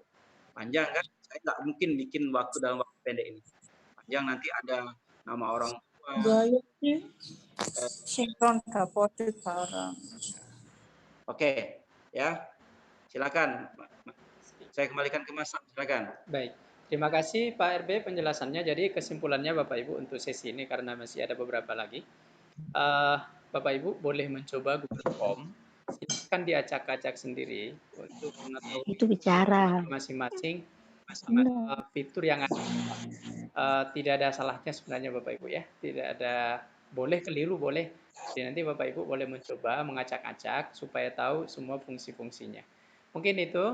Panjang kan? Saya nggak mungkin bikin waktu dalam waktu pendek ini. Panjang, nanti ada nama orang tua. Sinkron Dapodik bareng. Oke, ya. Silakan. Saya kembalikan ke Mas Sam, silakan. Baik. Terima kasih Pak RB penjelasannya. Jadi kesimpulannya Bapak Ibu untuk sesi ini karena masih ada beberapa lagi. Bapak Ibu boleh mencoba Google Form. Silakan diacak-acak sendiri untuk mengetahui Itu bicara. masing-masing fitur yang ada. Tidak ada salahnya sebenarnya Bapak Ibu ya. Tidak ada, boleh keliru boleh. Jadi nanti Bapak Ibu boleh mencoba mengacak-acak supaya tahu semua fungsi-fungsinya. Mungkin itu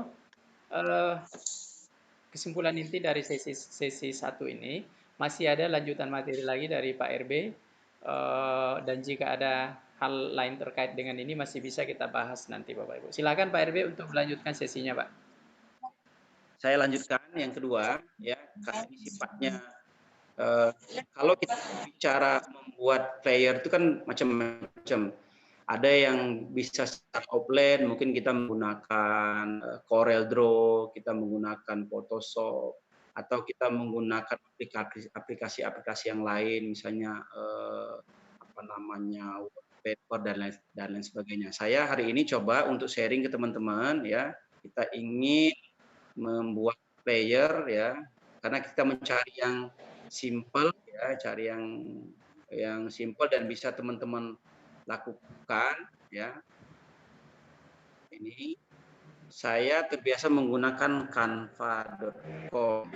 kesimpulan inti dari sesi 1 ini. Masih ada lanjutan materi lagi dari Pak RB, dan jika ada hal lain terkait dengan ini masih bisa kita bahas nanti Bapak Ibu. Silakan Pak RB untuk melanjutkan sesinya Pak. Saya lanjutkan yang kedua ya, karena ini sifatnya kalau kita bicara membuat player itu kan macam-macam. Ada yang bisa secara offline, mungkin kita menggunakan CorelDRAW, kita menggunakan Photoshop, atau kita menggunakan aplikasi-aplikasi yang lain, misalnya wallpaper dan lain sebagainya. Saya hari ini coba untuk sharing ke teman-teman ya, kita ingin membuat player ya, karena kita mencari yang simple ya, cari yang simple dan bisa teman-teman lakukan ya. Ini saya terbiasa menggunakan canva.com.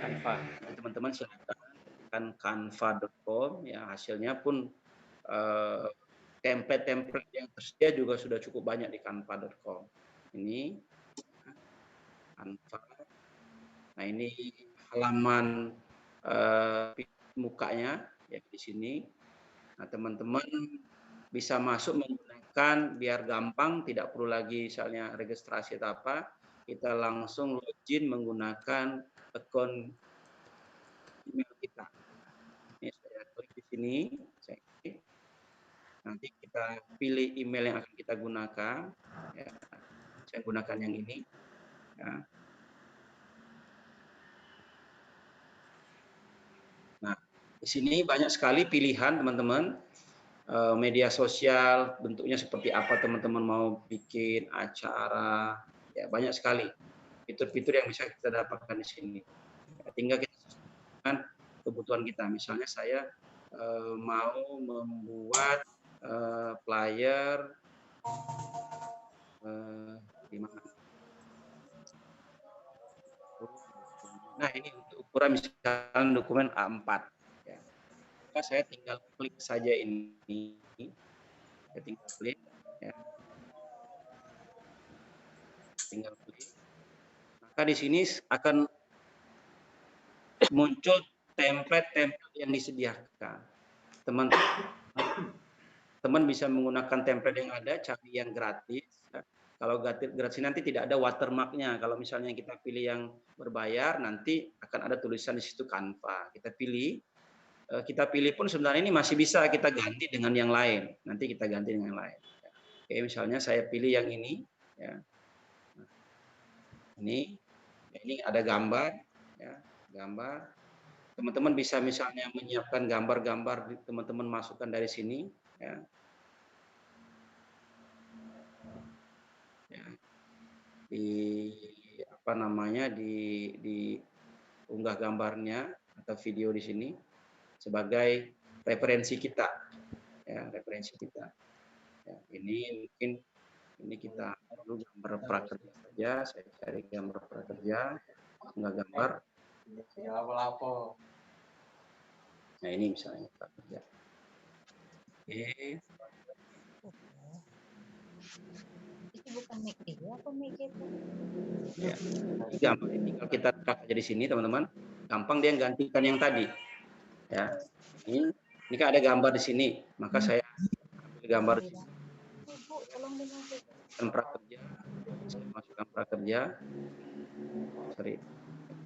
Teman-teman silakan canva.com ya, hasilnya pun template-template yang tersedia juga sudah cukup banyak di canva.com. Ini Canva. Nah, ini halaman mukanya ya di sini. Nah, teman-teman bisa masuk menggunakan biar gampang, tidak perlu lagi misalnya registrasi atau apa, kita langsung login menggunakan akun email kita. Ini saya klik di sini, saya klik. Nanti kita pilih email yang akan kita gunakan. Ya, saya gunakan yang ini. Ya. Nah, di sini banyak sekali pilihan teman-teman. Media sosial bentuknya seperti apa teman-teman mau bikin acara, ya banyak sekali fitur-fitur yang bisa kita dapatkan di sini. Tinggal kita sesuaikan kebutuhan kita. Misalnya saya mau membuat flyer di mana? Nah, ini untuk ukuran misalnya dokumen A4. Saya tinggal klik saja ini, saya tinggal klik, ya. Tinggal klik. Maka di sini akan muncul template-template yang disediakan. Teman bisa menggunakan template yang ada, cari yang gratis. Ya. Kalau gratis nanti tidak ada watermarknya. Kalau misalnya kita pilih yang berbayar, nanti akan ada tulisan di situ Canva. Kita pilih pun sebenarnya ini masih bisa kita ganti dengan yang lain. Nanti kita ganti dengan yang lain. Oke, misalnya saya pilih yang ini. Ya. Nah, ini ada gambar. Ya, gambar. Teman-teman bisa misalnya menyiapkan gambar-gambar, teman-teman masukkan dari sini. Ya. Ya. Di unggah gambarnya atau video di sini sebagai referensi kita, ya referensi kita. Ya, ini mungkin kita perlu gambar prakerja saja. Saya cari gambar prakerja, unggah gambar. Nah, ini misalnya prakerja. Oke. Itu bukan mic dia apa mic itu? Ya, gampang. Tinggal kita drag aja di sini, teman-teman. Gampang dia gantikan yang tadi. Ya, ini kan ada gambar di sini, maka saya ambil gambar di sini. Dan prakerja, saya masukkan prakerja. Sorry,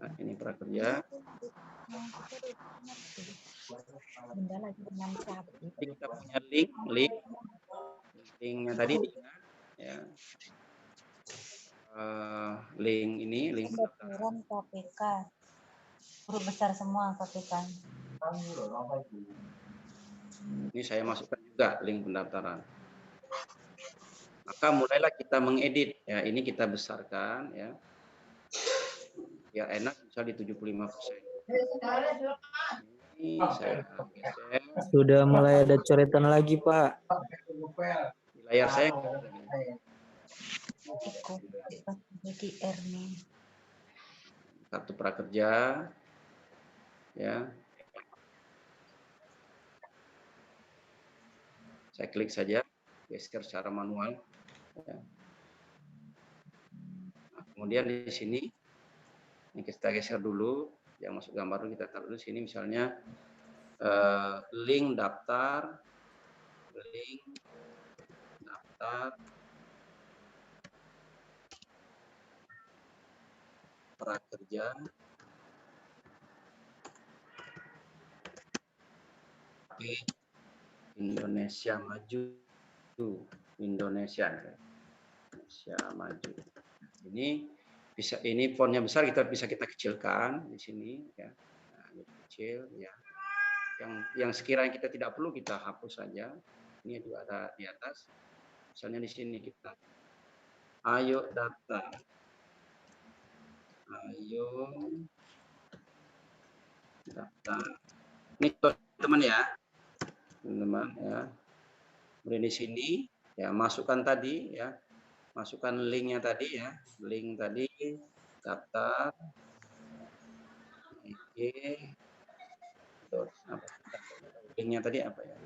nah, ini prakerja. Kita punya link tadi diingat ya. Link ini, link pendaftaran KPK. Huruf besar semua KPK. ini saya masukkan juga link pendaftaran. Maka mulailah kita mengedit ya, ini kita besarkan ya. Biar enak misal di 75%. Ini saya geser. Sudah mulai ada coretan lagi, Pak. Di layar saya Jadi R nih. kartu prakerja ya. Saya klik saja, geser secara manual ya. Nah, kemudian di sini ini kita geser dulu, yang masuk gambar dulu, kita taruh dulu sini misalnya link daftar prakerja Indonesia Maju. Indonesia Maju. Ini fontnya besar, kita bisa kecilkan di sini ya. Nah, ini kecil ya. Yang sekiranya kita tidak perlu kita hapus saja. Ini juga ada di atas. Misalnya di sini kita ayo daftar. Ayo daftar. Ini teman-teman ya. Teman-teman ya. Kemudian di sini ya masukkan tadi ya. Masukkan linknya tadi ya, link tadi daftar. Oke. Linknya tadi apa ya?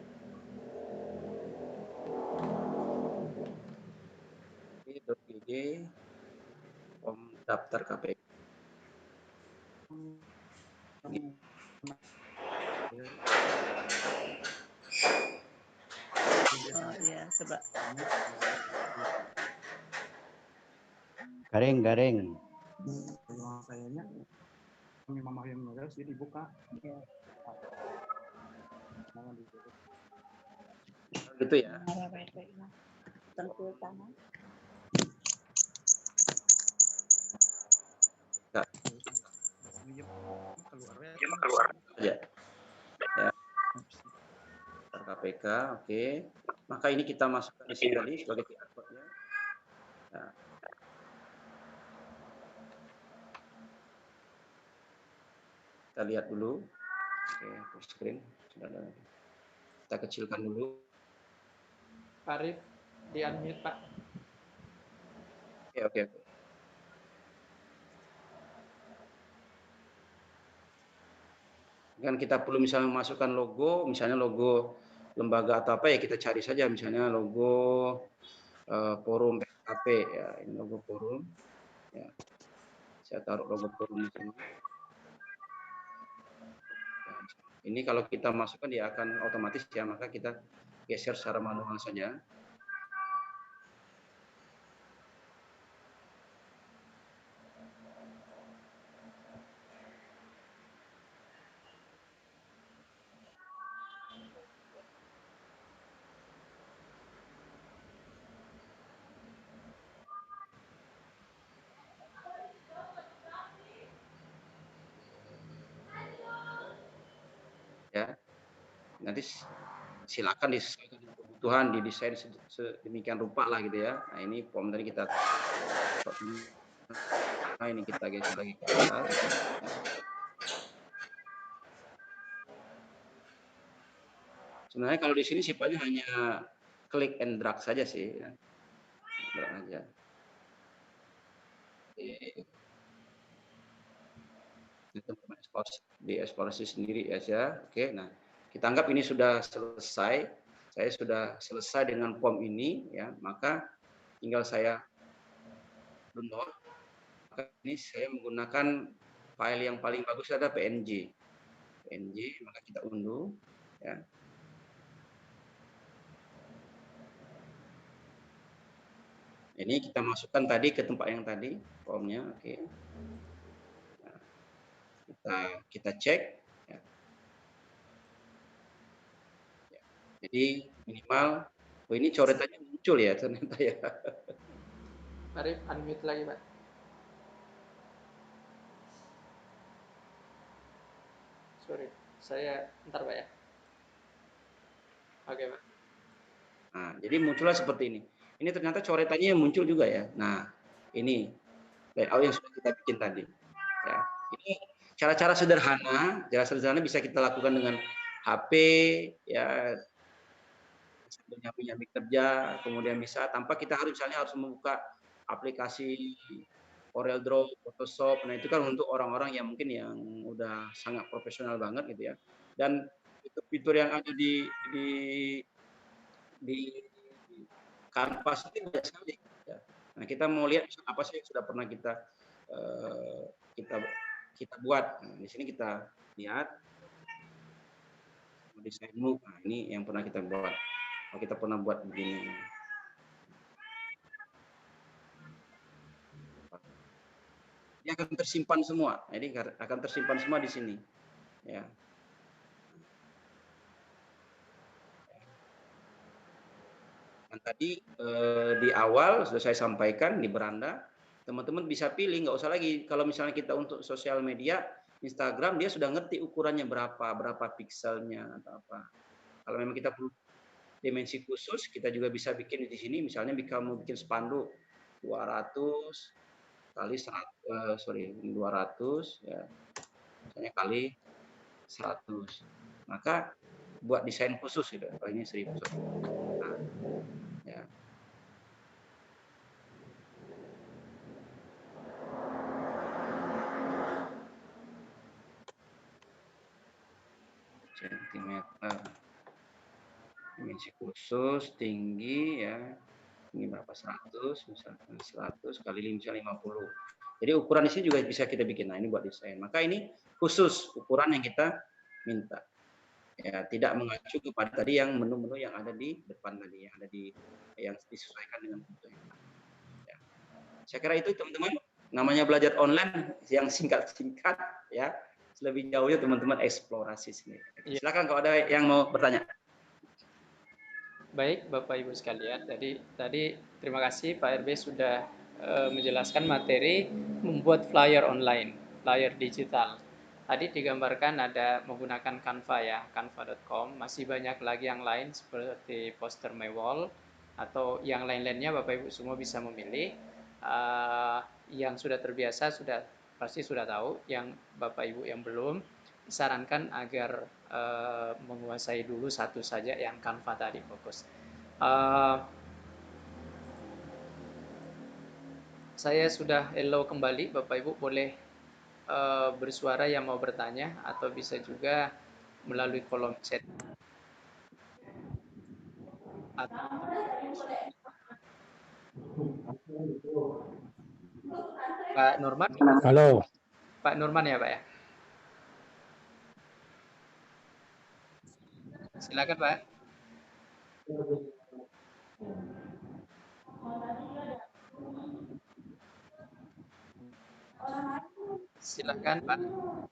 .id form daftar KPK. Oh iya, coba. Garing. Kayaknya memang yang nulis jadi dibuka. Gitu ya. Tentu tangan. Keluar. Ya. Ya. KPK, oke. Maka ini kita masukkan di sini tadi sebagai QR code-nya. Nah. Kita lihat dulu. Oke, full screen. Sudah ada. Kita kecilkan dulu. Pak Arif, di unmute Pak. Oke. Kan kita perlu misalnya memasukkan logo, misalnya logo lembaga atau apa ya kita cari saja, misalnya logo forum PKP ya, ini logo forum ya. Saya taruh logo forum di sini. Ini kalau kita masukkan dia akan otomatis ya, maka kita geser secara manual saja. Ya, nanti silakan disesuaikan dengan kebutuhan, didesain sedemikian rupa lah gitu ya. Nah ini form tadi kita, nah ini kita geser lagi ke atas. Sebenarnya kalau di sini sifatnya hanya klik and drag saja sih, ya. Drag aja. Di eksplorasi sendiri ya. Oke, nah kita anggap ini sudah selesai. Saya sudah selesai dengan form ini ya, maka tinggal saya download. Maka ini saya menggunakan file yang paling bagus adalah PNG, maka kita unduh ya. Ini kita masukkan tadi ke tempat yang tadi formnya, oke. Kita cek ya. Jadi minimal ini coretannya muncul ya ternyata ya. Mari unmute lagi, Pak. Sorry, saya ntar Pak ya. Oke, Pak. Nah, jadi muncullah seperti ini. Ini ternyata coretannya yang muncul juga ya. Nah, ini layout yang sudah kita bikin tadi. Ya, ini cara-cara sederhana bisa kita lakukan dengan HP, ya, sambil nyambi kerja, kemudian bisa tanpa kita misalnya harus membuka aplikasi Corel Draw, Photoshop. Nah, itu kan untuk orang-orang yang mungkin yang udah sangat profesional banget gitu ya. Dan fitur-fitur yang ada di Canvas ini banyak sekali. Ya. Nah, kita mau lihat apa sih yang sudah pernah kita buat. Nah, di sini kita lihat desain move. Nah, ini yang pernah kita buat. Oh, kita pernah buat begini. Ini akan tersimpan semua. Jadi akan tersimpan semua di sini. Ya. Dan tadi di awal sudah saya sampaikan di beranda, teman-teman bisa pilih, nggak usah lagi kalau misalnya kita untuk sosial media, Instagram dia sudah ngerti ukurannya berapa pikselnya atau apa. Kalau memang kita perlu dimensi khusus, kita juga bisa bikin di sini, misalnya mau bikin spanduk 200 kali 200 ya, misalnya kali 100, maka buat desain khusus gitu. Kalau ini 1000. Nah, ya. Sentimeter, dimensi khusus, tinggi ya, ini berapa 100, misalkan 100 kali misalnya 50. Jadi ukuran di sini juga bisa kita bikin. Nah, ini buat desain. Maka ini khusus ukuran yang kita minta. Ya, tidak mengacu kepada tadi yang menu-menu yang ada di depan tadi, yang disesuaikan dengan bentuk. Ya. Saya kira itu teman-teman, namanya belajar online yang singkat-singkat ya. Lebih jauhnya teman-teman eksplorasi sendiri. Silakan kalau ada yang mau bertanya. Baik, Bapak Ibu sekalian. Tadi terima kasih Pak RB sudah menjelaskan materi membuat flyer online, flyer digital. Tadi digambarkan ada menggunakan Canva ya, canva.com. Masih banyak lagi yang lain seperti poster my wall atau yang lain-lainnya Bapak Ibu semua bisa memilih. Yang sudah terbiasa pasti sudah tahu, yang Bapak Ibu yang belum disarankan agar menguasai dulu satu saja yang Canva tadi fokus. Saya sudah hello kembali, Bapak Ibu boleh bersuara yang mau bertanya atau bisa juga melalui kolom chat. Pak Nurman? Halo. Pak Nurman ya Pak ya? Silakan Pak. Silakan Pak.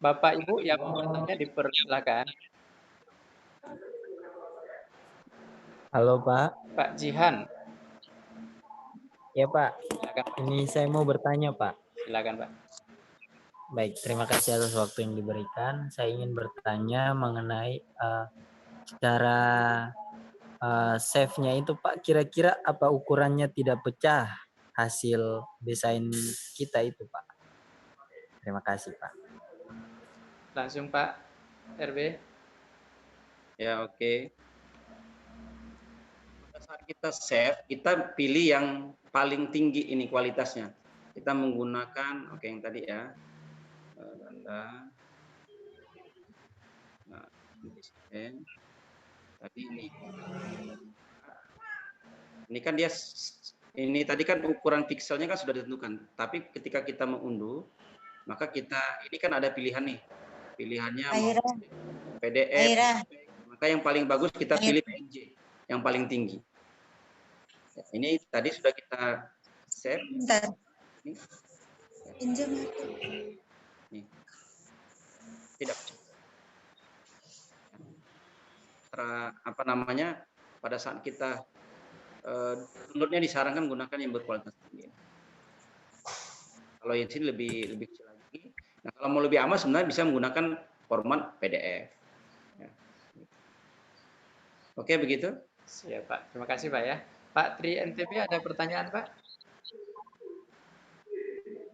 Bapak Ibu yang mau bertanya dipersilakan. Halo Pak. Pak Jihan. Ya Pak. Silakan. Ini saya mau bertanya Pak. Silakan Pak. Baik, terima kasih atas waktu yang diberikan. Saya ingin bertanya mengenai cara save-nya itu Pak. Kira-kira apa ukurannya tidak pecah hasil desain kita itu Pak? Terima kasih Pak. Langsung Pak RB. Ya, oke. Pada saat kita save, kita pilih yang paling tinggi ini kualitasnya. Kita menggunakan, yang tadi ya, Anda. Nah, tadi ini kan dia, ini tadi kan ukuran pixelnya kan sudah ditentukan. Tapi ketika kita mengunduh, maka ini kan ada pilihan nih. Pilihannya PDF. Maka yang paling bagus kita pilih PNG, yang paling tinggi. Ini tadi sudah kita save. Nih. Tidak. Pada saat kita downloadnya disarankan gunakan yang berkualitas tinggi. Kalau yang sini lebih kecil lagi. Nah, kalau mau lebih aman sebenarnya bisa menggunakan format PDF. Ya. Oke, begitu? Siap, Pak. Terima kasih, Pak ya. Pak Tri NTB ada pertanyaan, Pak?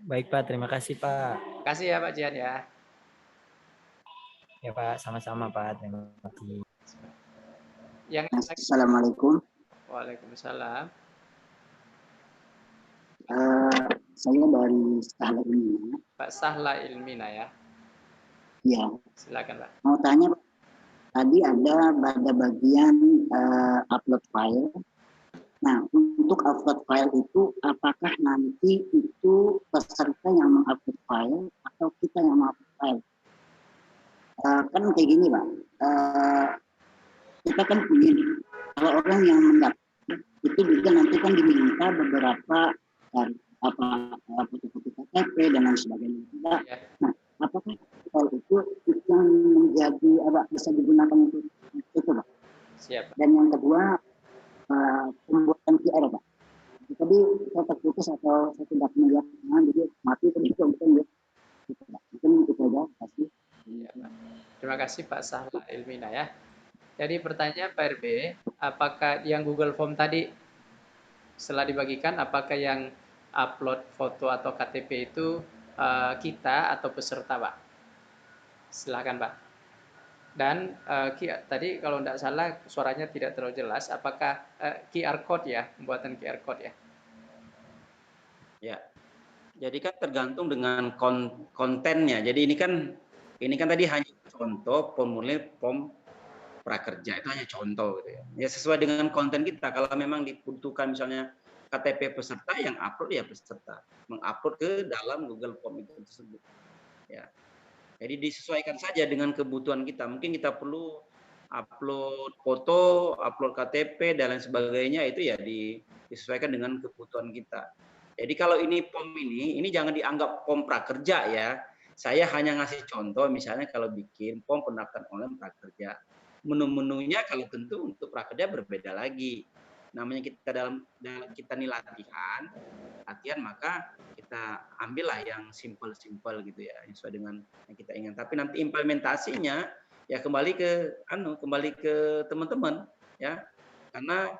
Baik Pak, terima kasih Pak. Terima kasih ya Pak Jian ya. Ya Pak, sama-sama Pak. Terima kasih. Assalamualaikum. Waalaikumsalam. Saya dari Sahla Ilmina. Pak Sahla Ilmina ya. Ya. Silakan Pak. Mau tanya, tadi ada pada bagian upload file. Nah, untuk upload file itu, apakah nanti itu peserta yang mengupload file atau kita yang mengupload file? Kan kayak gini Pak, kita kan punya, kalau orang yang mendaftar itu juga nanti kan diminta beberapa foto-foto KTP dan lain sebagainya. Nah, apakah file itu yang menjadi bisa digunakan untuk itu Pak? Siap. Dan yang kedua, pembuatan QR Pak. Tadi saya terputus atau saya tidak melihat, jadi mati tadi itu mungkin itu aja. Kasih. Ya, Pak. Terima kasih Pak Sahla Ilmina ya. Jadi pertanyaan Pak RB, apakah yang Google Form tadi setelah dibagikan, apakah yang upload foto atau KTP itu kita atau peserta Pak? Silakan Pak. Dan tadi kalau tidak salah suaranya tidak terlalu jelas, apakah QR code ya, pembuatan QR code ya? Ya, jadi kan tergantung dengan kontennya. Jadi ini kan tadi hanya contoh formulir form prakerja, itu hanya contoh gitu ya. Ya sesuai dengan konten kita. Kalau memang dibutuhkan misalnya KTP peserta, yang upload ya peserta, mengupload ke dalam Google Form itu tersebut. Ya. Jadi disesuaikan saja dengan kebutuhan kita. Mungkin kita perlu upload foto, upload KTP dan lain sebagainya, itu ya disesuaikan dengan kebutuhan kita. Jadi kalau ini POM ini jangan dianggap POM prakerja ya. Saya hanya ngasih contoh, misalnya kalau bikin POM pendaftaran online prakerja, menu-menunya kalau tentu untuk prakerja berbeda lagi. Namanya kita nih latihan, maka kita ambillah yang simple gitu ya, sesuai dengan yang kita ingin. Tapi nanti implementasinya ya kembali ke teman-teman ya, karena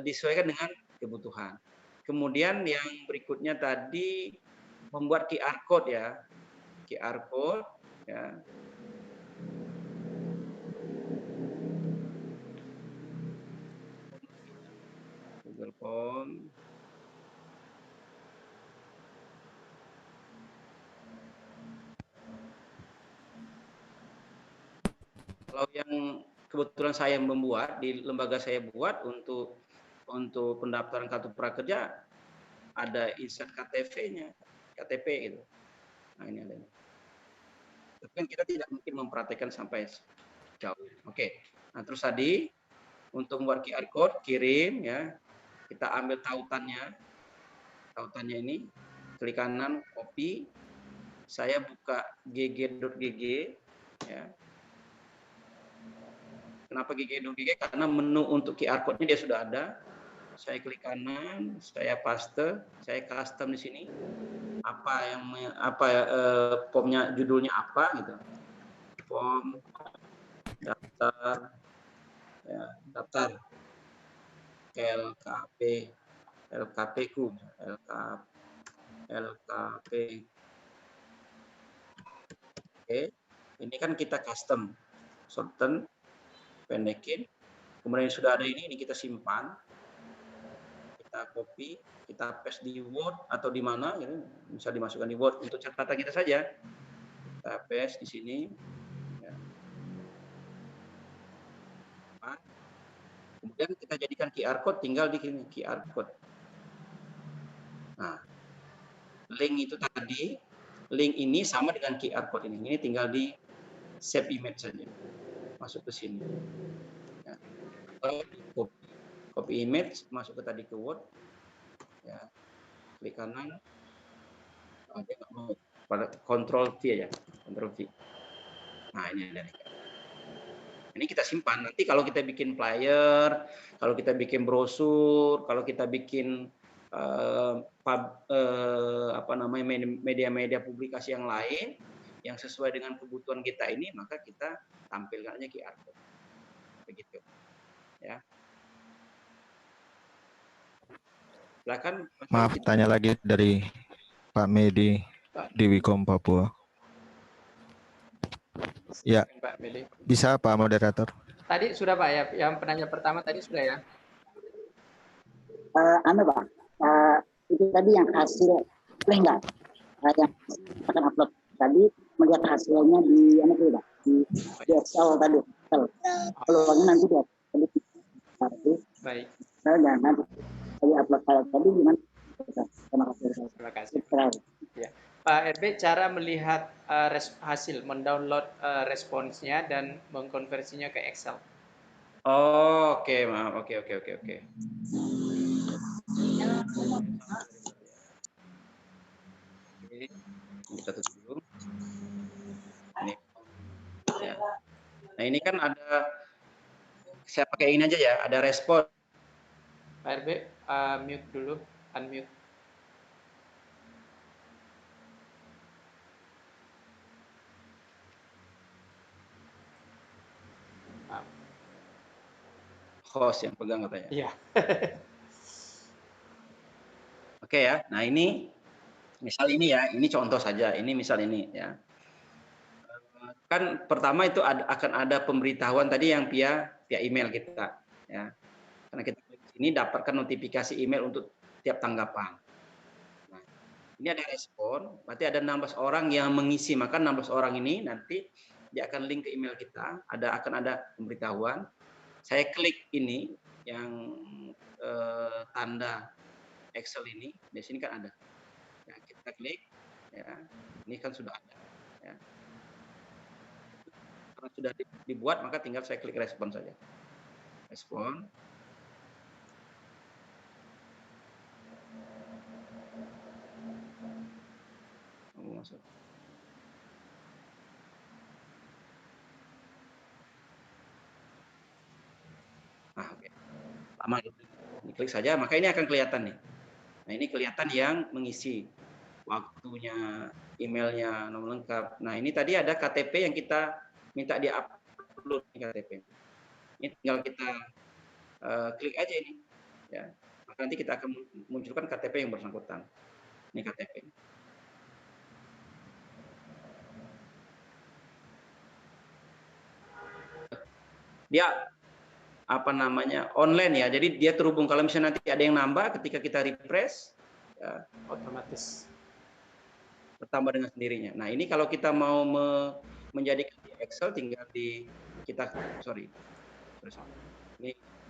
disesuaikan dengan kebutuhan. Kemudian yang berikutnya tadi membuat QR code ya. QR code ya. Google Form. Kalau yang kebetulan saya membuat di lembaga saya buat untuk pendaftaran kartu prakerja, ada insert KTP-nya, KTP gitu. Nah ini ada. Tapi kan kita tidak mungkin mempraktekkan sampai jauh. Oke. Nah terus tadi untuk membuat QR code kirim ya, kita ambil tautannya ini, klik kanan copy, saya buka gg.gg ya. Kenapa gg.gg? Karena menu untuk QR code-nya dia sudah ada. Saya klik kanan, saya paste, saya custom di sini. Formnya judulnya apa gitu. Form daftar ya, daftar LKP ku. Oke. Ini kan kita custom, shorten, pendekin. Kemudian sudah ada ini kita simpan. Kita copy, kita paste di Word atau di mana gitu. Bisa dimasukkan di Word untuk catatan kita saja. Kita paste di sini. Ya. Kemudian kita jadikan QR code, tinggal di sini QR code. Nah, link itu tadi, link ini sama dengan QR code ini. Ini tinggal di save image saja. Masuk ke sini. Ya. Copy image, masuk ke tadi ke Word. Ya. Klik kanan. Dia nggak mau. Pada Ctrl V aja. Ctrl V. Nah, ini ada. Ini kita simpan. Nanti kalau kita bikin flyer, kalau kita bikin brosur, kalau kita bikin media-media publikasi yang lain yang sesuai dengan kebutuhan kita ini, maka kita tampilkannya QR code. Begitu. Ya. Silakan. Maaf, tanya lagi dari Pak Medi di Wikom Papua. Ya, Pak Medi. bisa Pak Moderator. Tadi sudah Pak ya, yang penanya pertama tadi sudah ya? Pak, itu tadi yang hasil, boleh nggak? Yang akan upload tadi, melihat hasilnya di mana tuh Pak? Di Excel tadi. Peluangnya nanti di Baik. Dan nanti upload file tadi gimana? Terima kasih. Terima kasih. Ya. Pak RB, cara melihat hasil mendownload responsnya dan mengkonversinya ke Excel. Oh, oke, maaf. Oke. Kita tutup dulu. Ini. Ya. Nah, ini kan ada, saya pakai ini aja ya, ada respon. Pak RB, mute dulu, unmute. Host yang pegang katanya. Iya. Oke ya. Nah, ini misal ini ya, ini contoh saja. Ini misal ini ya. Kan pertama itu akan ada pemberitahuan tadi yang via email kita ya. Karena kita klik sini dapatkan notifikasi email untuk tiap tanggapan. Nah, ini ada respon, berarti ada 16 orang yang mengisi, maka 16 orang ini nanti dia akan link ke email kita, akan ada pemberitahuan. Saya klik ini yang tanda Excel ini, di sini kan ada. Ya, kita klik, ya, ini kan sudah ada. Ya. Karena sudah dibuat, maka tinggal saya klik respon saja. Respon. Masuk. Nah, oke. Lama gitu. Klik saja, maka ini akan kelihatan nih. Nah, ini kelihatan yang mengisi waktunya, emailnya, nomor lengkap. Nah, ini tadi ada KTP yang kita minta di-upload KTP. Ini tinggal kita klik aja ini. Ya. Maka nanti kita akan munculkan KTP yang bersangkutan. Ini KTP. Dia online ya, jadi dia terhubung. Kalau misalnya nanti ada yang nambah ketika kita refresh ya, otomatis bertambah dengan sendirinya. Nah, ini kalau kita mau menjadikan di Excel, tinggal ini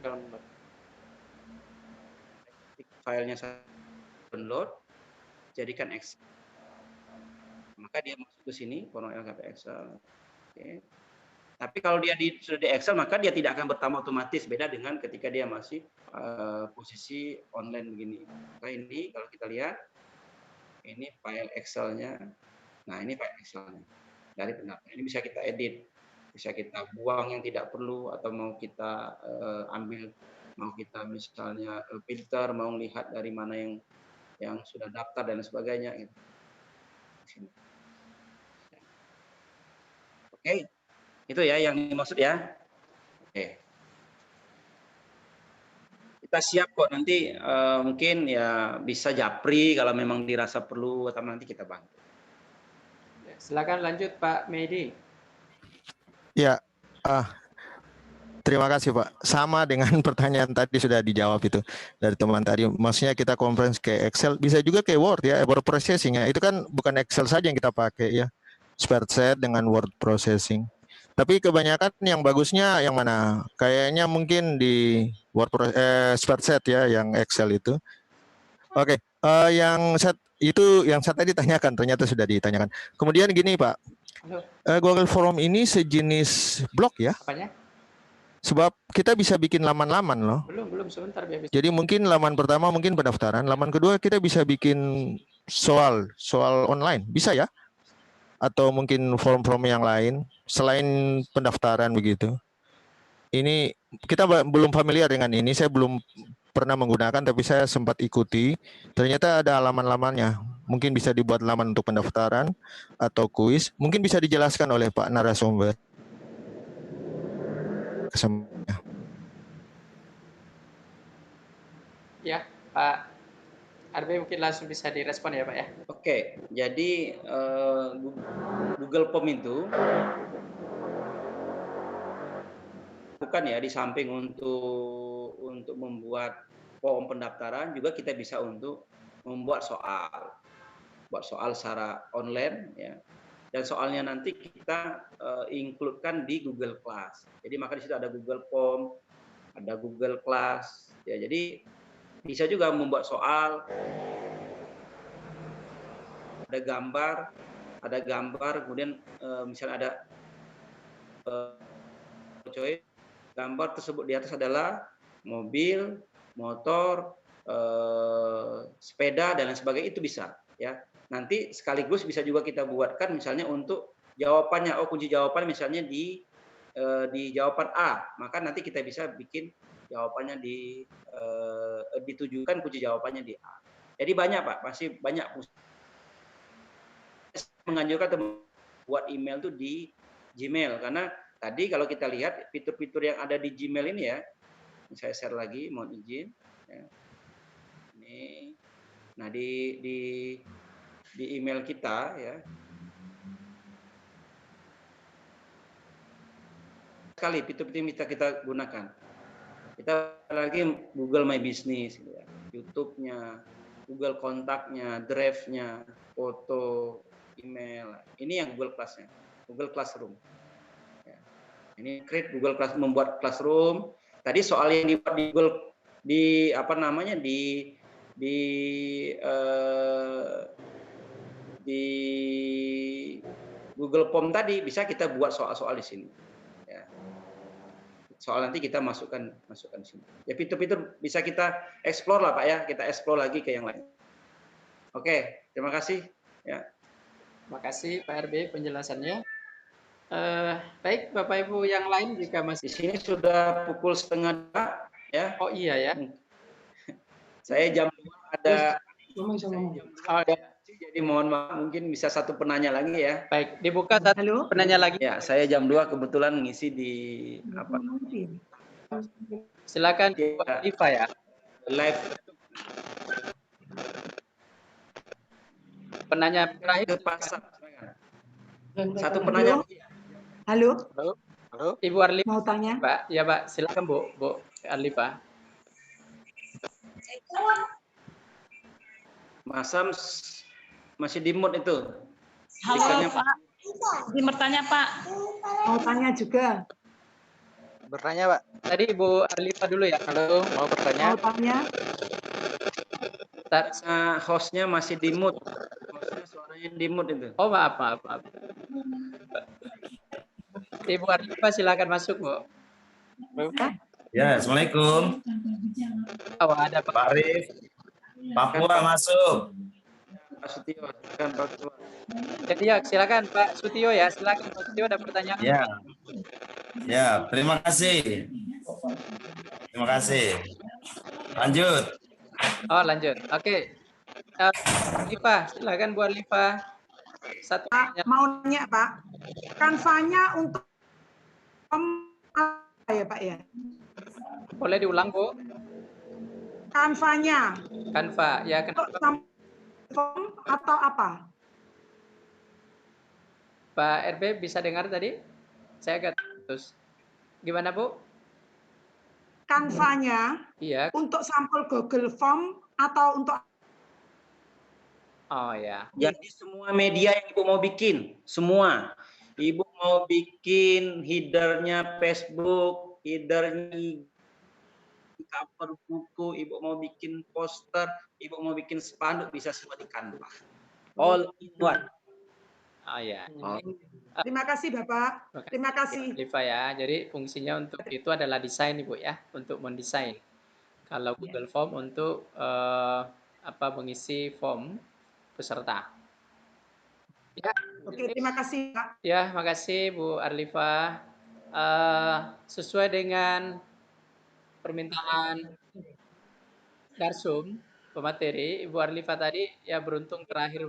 download filenya saya download, jadikan Excel, maka dia masuk ke sini format LKP Excel. Oke. Tapi kalau dia sudah di Excel, maka dia tidak akan bertambah otomatis. Beda dengan ketika dia masih posisi online begini. Maka ini kalau kita lihat, ini file Excel-nya. Nah, ini file Excel-nya dari pendaftar. Ini bisa kita edit, bisa kita buang yang tidak perlu, atau mau kita ambil, mau kita misalnya filter, mau lihat dari mana yang sudah daftar dan sebagainya. Gitu. Oke. Itu ya yang dimaksud ya. Oke. Kita siap kok nanti mungkin ya bisa japri kalau memang dirasa perlu, atau nanti kita bantu. Silakan lanjut Pak Medi. Ya, terima kasih Pak. Sama dengan pertanyaan tadi sudah dijawab itu dari teman tadi. Maksudnya kita conference ke Excel, bisa juga ke Word ya, Word processing ya. Itu kan bukan Excel saja yang kita pakai ya. Spreadsheet dengan Word processing. Tapi kebanyakan yang bagusnya yang mana? Kayaknya mungkin di spreadsheet ya, yang Excel itu. Oke, yang saya tadi tanyakan, ternyata sudah ditanyakan. Kemudian gini Pak, Google Form ini sejenis blog ya? Apanya? Sebab kita bisa bikin laman-laman loh. Belum sebentar biar bisa. Jadi mungkin laman pertama mungkin pendaftaran, laman kedua kita bisa bikin soal online, bisa ya? Atau mungkin form-form yang lain selain pendaftaran begitu. ini kita belum familiar dengan ini. Saya belum pernah menggunakan, tapi saya sempat ikuti. Ternyata ada halaman-halamannya. Mungkin bisa dibuat halaman untuk pendaftaran atau kuis. Mungkin bisa dijelaskan oleh Pak narasumber. Ya, Pak Arbe mungkin langsung bisa direspon ya Pak ya. Oke, jadi Google Form itu bukan ya, di samping untuk membuat form pendaftaran juga kita bisa untuk membuat soal secara online ya. Dan soalnya nanti kita include-kan di Google Class. Jadi maka di situ ada Google Form, ada Google Class ya. Jadi bisa juga membuat soal, ada gambar, kemudian misalnya ada gambar tersebut di atas adalah mobil, motor, sepeda dan lain sebagainya, itu bisa ya. Nanti sekaligus bisa juga kita buatkan misalnya untuk jawabannya, kunci jawaban misalnya di jawaban A, maka nanti kita bisa bikin jawabannya ditujukan kunci jawabannya di A. Jadi banyak Pak, masih banyak. Menganjurkan buat email tuh di Gmail, karena tadi kalau kita lihat fitur-fitur yang ada di Gmail ini ya, saya share lagi, mohon izin. Ya. Ini, nah di email kita ya, sekali fitur-fitur yang kita gunakan. Kita lagi Google My Business, gitu ya. YouTube-nya, Google Kontaknya, Drive-nya, foto, email. Ini yang Google Class-nya, Google Classroom. Ya. Ini create Google Class, membuat Classroom. Tadi soal yang dibuat di Google, di Google Form tadi bisa kita buat soal-soal di sini. Ya. Soal nanti kita masukkan di sini. Ya fitur-fitur bisa kita explore lah Pak ya, kita explore lagi ke yang lain. Oke, terima kasih. Ya. Terima kasih Pak RB penjelasannya. Baik Bapak Ibu yang lain jika masih di sini sudah pukul 1:30 ya. Oh iya ya. Saya jam 2 ada. Oh, ya. Jadi mohon maaf, mungkin bisa satu penanya lagi ya. Baik, dibuka satu penanya lagi. Ya, saya jam 2 kebetulan ngisi di apa? Silakan Iva ya. Live. Penanya terakhir pasar. Satu penanya. Halo. Halo. Ibu Arlifa. Mau tanya? Pak, ya Pak, silakan Bu Arlifa. Mas Sam masih di mute itu. Halo Pak. Izin bertanya Pak. Mau tanya juga. Bertanya Pak. Tadi Ibu Arlifa dulu ya. Halo, mau bertanya? Mau tanya? Hostnya masih di mute. Hostnya suaranya di mute itu. Oh maaf. Ibu Arlifa silakan masuk Bu. Ya, Assalamualaikum. Oh, ada Pak Arif. Papua masuk. Pak Sutio, silakan Pak Sutio. Jadi ya, silakan Pak Sutio ya, silakan Pak Sutio ada pertanyaan. Ya, terima kasih. Terima kasih. Lanjut. Oh, lanjut. Oke. Lipa, silakan Bu Lipa. Satu mau nanya Pak, Canva-nya untuk apa ya Pak ya? Boleh diulang Bu? Canva-nya. Canva, ya kenapa? Form atau apa? Pak RB bisa dengar tadi? Saya agak putus. Gimana Bu? Canva-nya iya. Untuk sampel Google Form atau untuk? Oh ya. Jadi semua media yang Ibu mau bikin, semua. Ibu mau bikin headernya Facebook, headernya cover buku, Ibu mau bikin poster, Ibu mau bikin spanduk, bisa semua di Canva. All in one. Oh ya. Terima kasih Bapak. Terima kasih. Liva ya. Jadi fungsinya untuk itu adalah desain Ibu ya, untuk mendesain. Kalau Google Form untuk mengisi form peserta. Ya. Oke, terima kasih Pak. Ya, makasih Bu Arlifa. sesuai dengan permintaan Darsum, pemateri, Ibu Arlifa tadi, ya beruntung terakhir.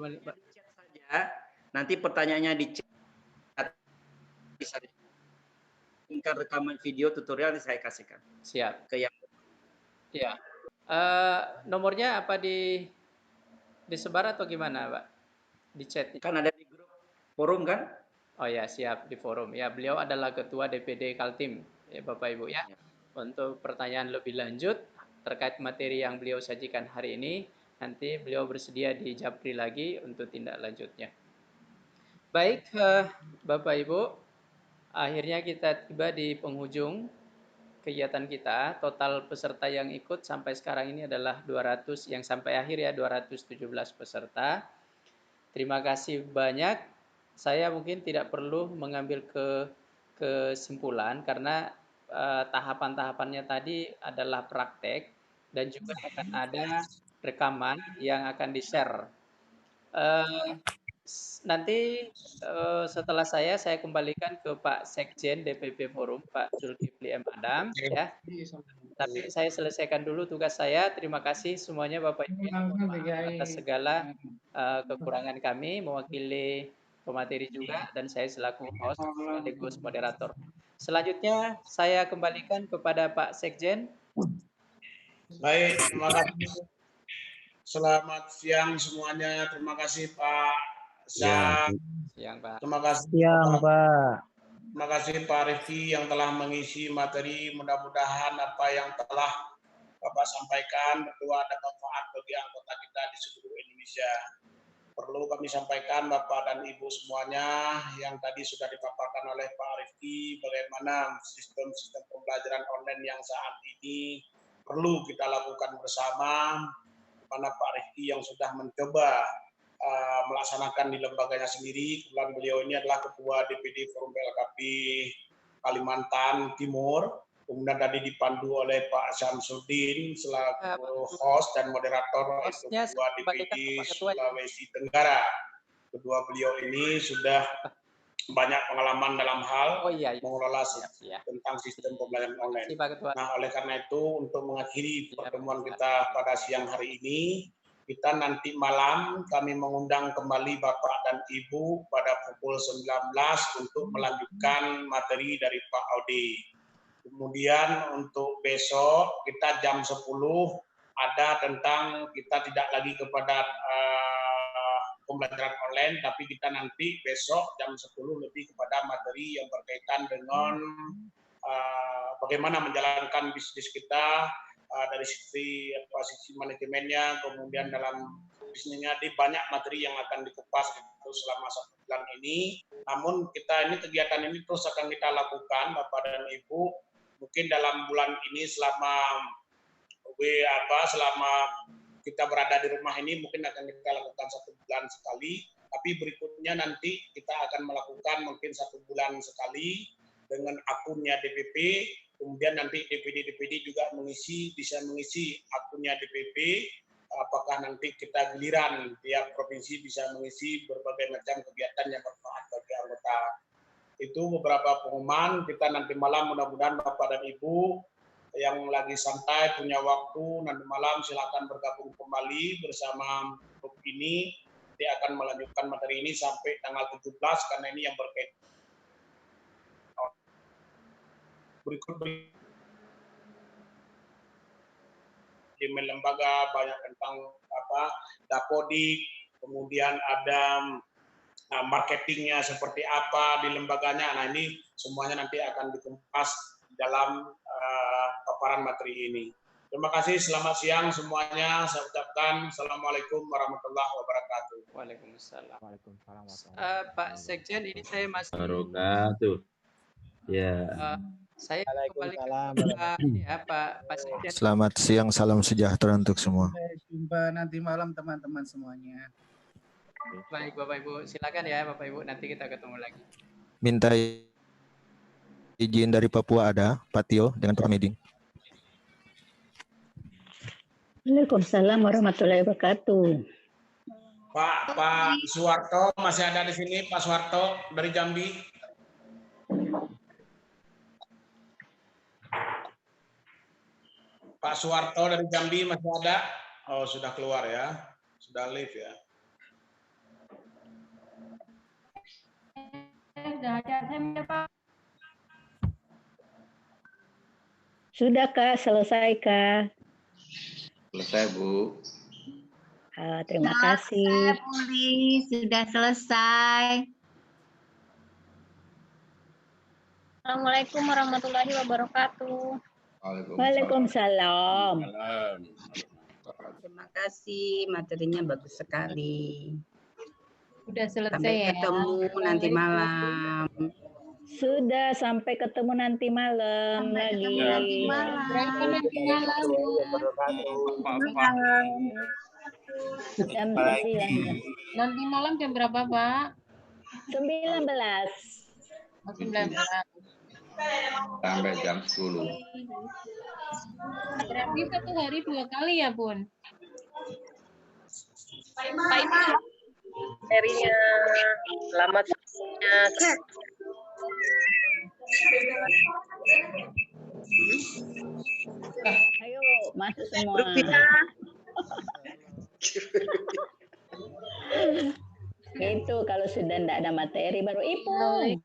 Ya, nanti pertanyaannya di chat. Bisa tingkat rekaman video tutorial yang saya kasihkan. Siap. Ke yang ya. Nomornya apa disebar atau gimana, Pak? Di chat. Kan ada di grup forum kan? Oh ya, siap, di forum. Ya, beliau adalah ketua DPD Kaltim, ya Bapak Ibu ya. Untuk pertanyaan lebih lanjut terkait materi yang beliau sajikan hari ini, nanti beliau bersedia di Japri lagi untuk tindak lanjutnya. Baik, Bapak Ibu, akhirnya kita tiba di penghujung kegiatan kita. Total peserta yang ikut sampai sekarang ini adalah 200, yang sampai akhir ya 217 peserta. Terima kasih banyak. Saya mungkin tidak perlu mengambil kesimpulan karena tahapan-tahapannya tadi adalah praktek dan juga akan ada rekaman yang akan di-share. Nanti setelah saya kembalikan ke Pak Sekjen DPP Forum, Pak Zulkifli M. Adam, ya. Tapi saya selesaikan dulu tugas saya. Terima kasih semuanya Bapak Ibu atas segala kekurangan kami, mewakili pemateri juga, dan saya selaku host sekaligus moderator. Selanjutnya saya kembalikan kepada Pak Sekjen. Baik, terima kasih. Selamat siang semuanya. Terima kasih Pak Syam. Siang, Pak. Terima kasih. Siang, Pak. Terima kasih Pak Rifki yang telah mengisi materi. Mudah-mudahan apa yang telah Bapak sampaikan berdua ada manfaat bagi anggota kita di seluruh Indonesia. Perlu kami sampaikan Bapak dan Ibu semuanya yang tadi sudah dipaparkan oleh Pak Rifki bagaimana sistem-sistem pembelajaran online yang saat ini perlu kita lakukan bersama. Mana Pak Rifki yang sudah mencoba melaksanakan di lembaganya sendiri. Kebetulan beliau ini adalah Ketua DPD Forum PLKP Kalimantan Timur. Kemudian tadi dipandu oleh Pak Syamsuddin selaku host dan moderator Ketua DPD Sulawesi Tenggara. Kedua beliau ini sudah banyak pengalaman dalam hal mengelola tentang sistem pembelajaran online. Nah, oleh karena itu untuk mengakhiri pertemuan kita pada siang hari ini, kita nanti malam kami mengundang kembali Bapak dan Ibu pada pukul 19 untuk melanjutkan materi dari Pak Audi. Kemudian untuk besok kita jam 10 ada tentang kita tidak lagi kepada pembelajaran online, tapi kita nanti besok jam 10 lebih kepada materi yang berkaitan dengan bagaimana menjalankan bisnis kita dari sisi manajemennya, kemudian dalam bisnisnya di banyak materi yang akan dikupas itu selama 1 bulan ini. Namun kita ini kegiatan ini terus akan kita lakukan Bapak dan Ibu. Mungkin dalam bulan ini selama kita berada di rumah ini mungkin akan kita lakukan 1 bulan sekali, tapi berikutnya nanti kita akan melakukan mungkin 1 bulan sekali dengan akunnya DPP, kemudian nanti DPD juga bisa mengisi akunnya DPP, apakah nanti kita giliran tiap provinsi bisa mengisi berbagai macam kegiatan yang bermanfaat bagi anggota. Itu beberapa pengumuman. Kita nanti malam mudah-mudahan Bapak dan Ibu yang lagi santai punya waktu nanti malam silakan bergabung kembali bersama grup ini. Dia akan melanjutkan materi ini sampai tanggal 17 karena ini yang berkaitan berikut di lembaga banyak tentang Dapodik, kemudian ada marketingnya seperti apa di lembaganya. Nah ini semuanya nanti akan dikupas dalam paparan materi ini. Terima kasih, selamat siang semuanya. Saya ucapkan Assalamualaikum warahmatullahi wabarakatuh. Waalaikumsalam. Pak Sekjen, ini saya masih saya kembali ke Pak Sekjen. Selamat siang, salam sejahtera untuk semua. Jumpa nanti malam teman-teman semuanya. Baik Bapak Ibu, silakan ya Bapak Ibu, nanti kita ketemu lagi. Minta izin dari Papua ada, Pak Tio dengan Pak Meding. Waalaikumsalam warahmatullahi wabarakatuh. Pak Suwarto masih ada di sini, Pak Suwarto dari Jambi. Pak Suwarto dari Jambi masih ada? Oh, sudah keluar ya. Sudah leave ya. Sudah ada saya Pak. Sudah Kak, selesai Kak. Selesai, Bu. Terima kasih. Puli, sudah selesai. Assalamualaikum warahmatullahi wabarakatuh. Waalaikumsalam. Terima kasih, materinya bagus sekali. Sudah selesai Sampai ya. ketemu nanti malam. Sudah, sampai ketemu nanti malam lagi. Berapa nanti malam, Bu? Jam 9. Nanti malam jam berapa, Pak? 19. Oh, 19. Sampai jam 10. Berarti satu hari 2 kali ya, Bun? Pak Ibu, materinya selamat semuanya. Ayo, masuk semua. Itu kalau sudah tidak ada materi baru Ipung.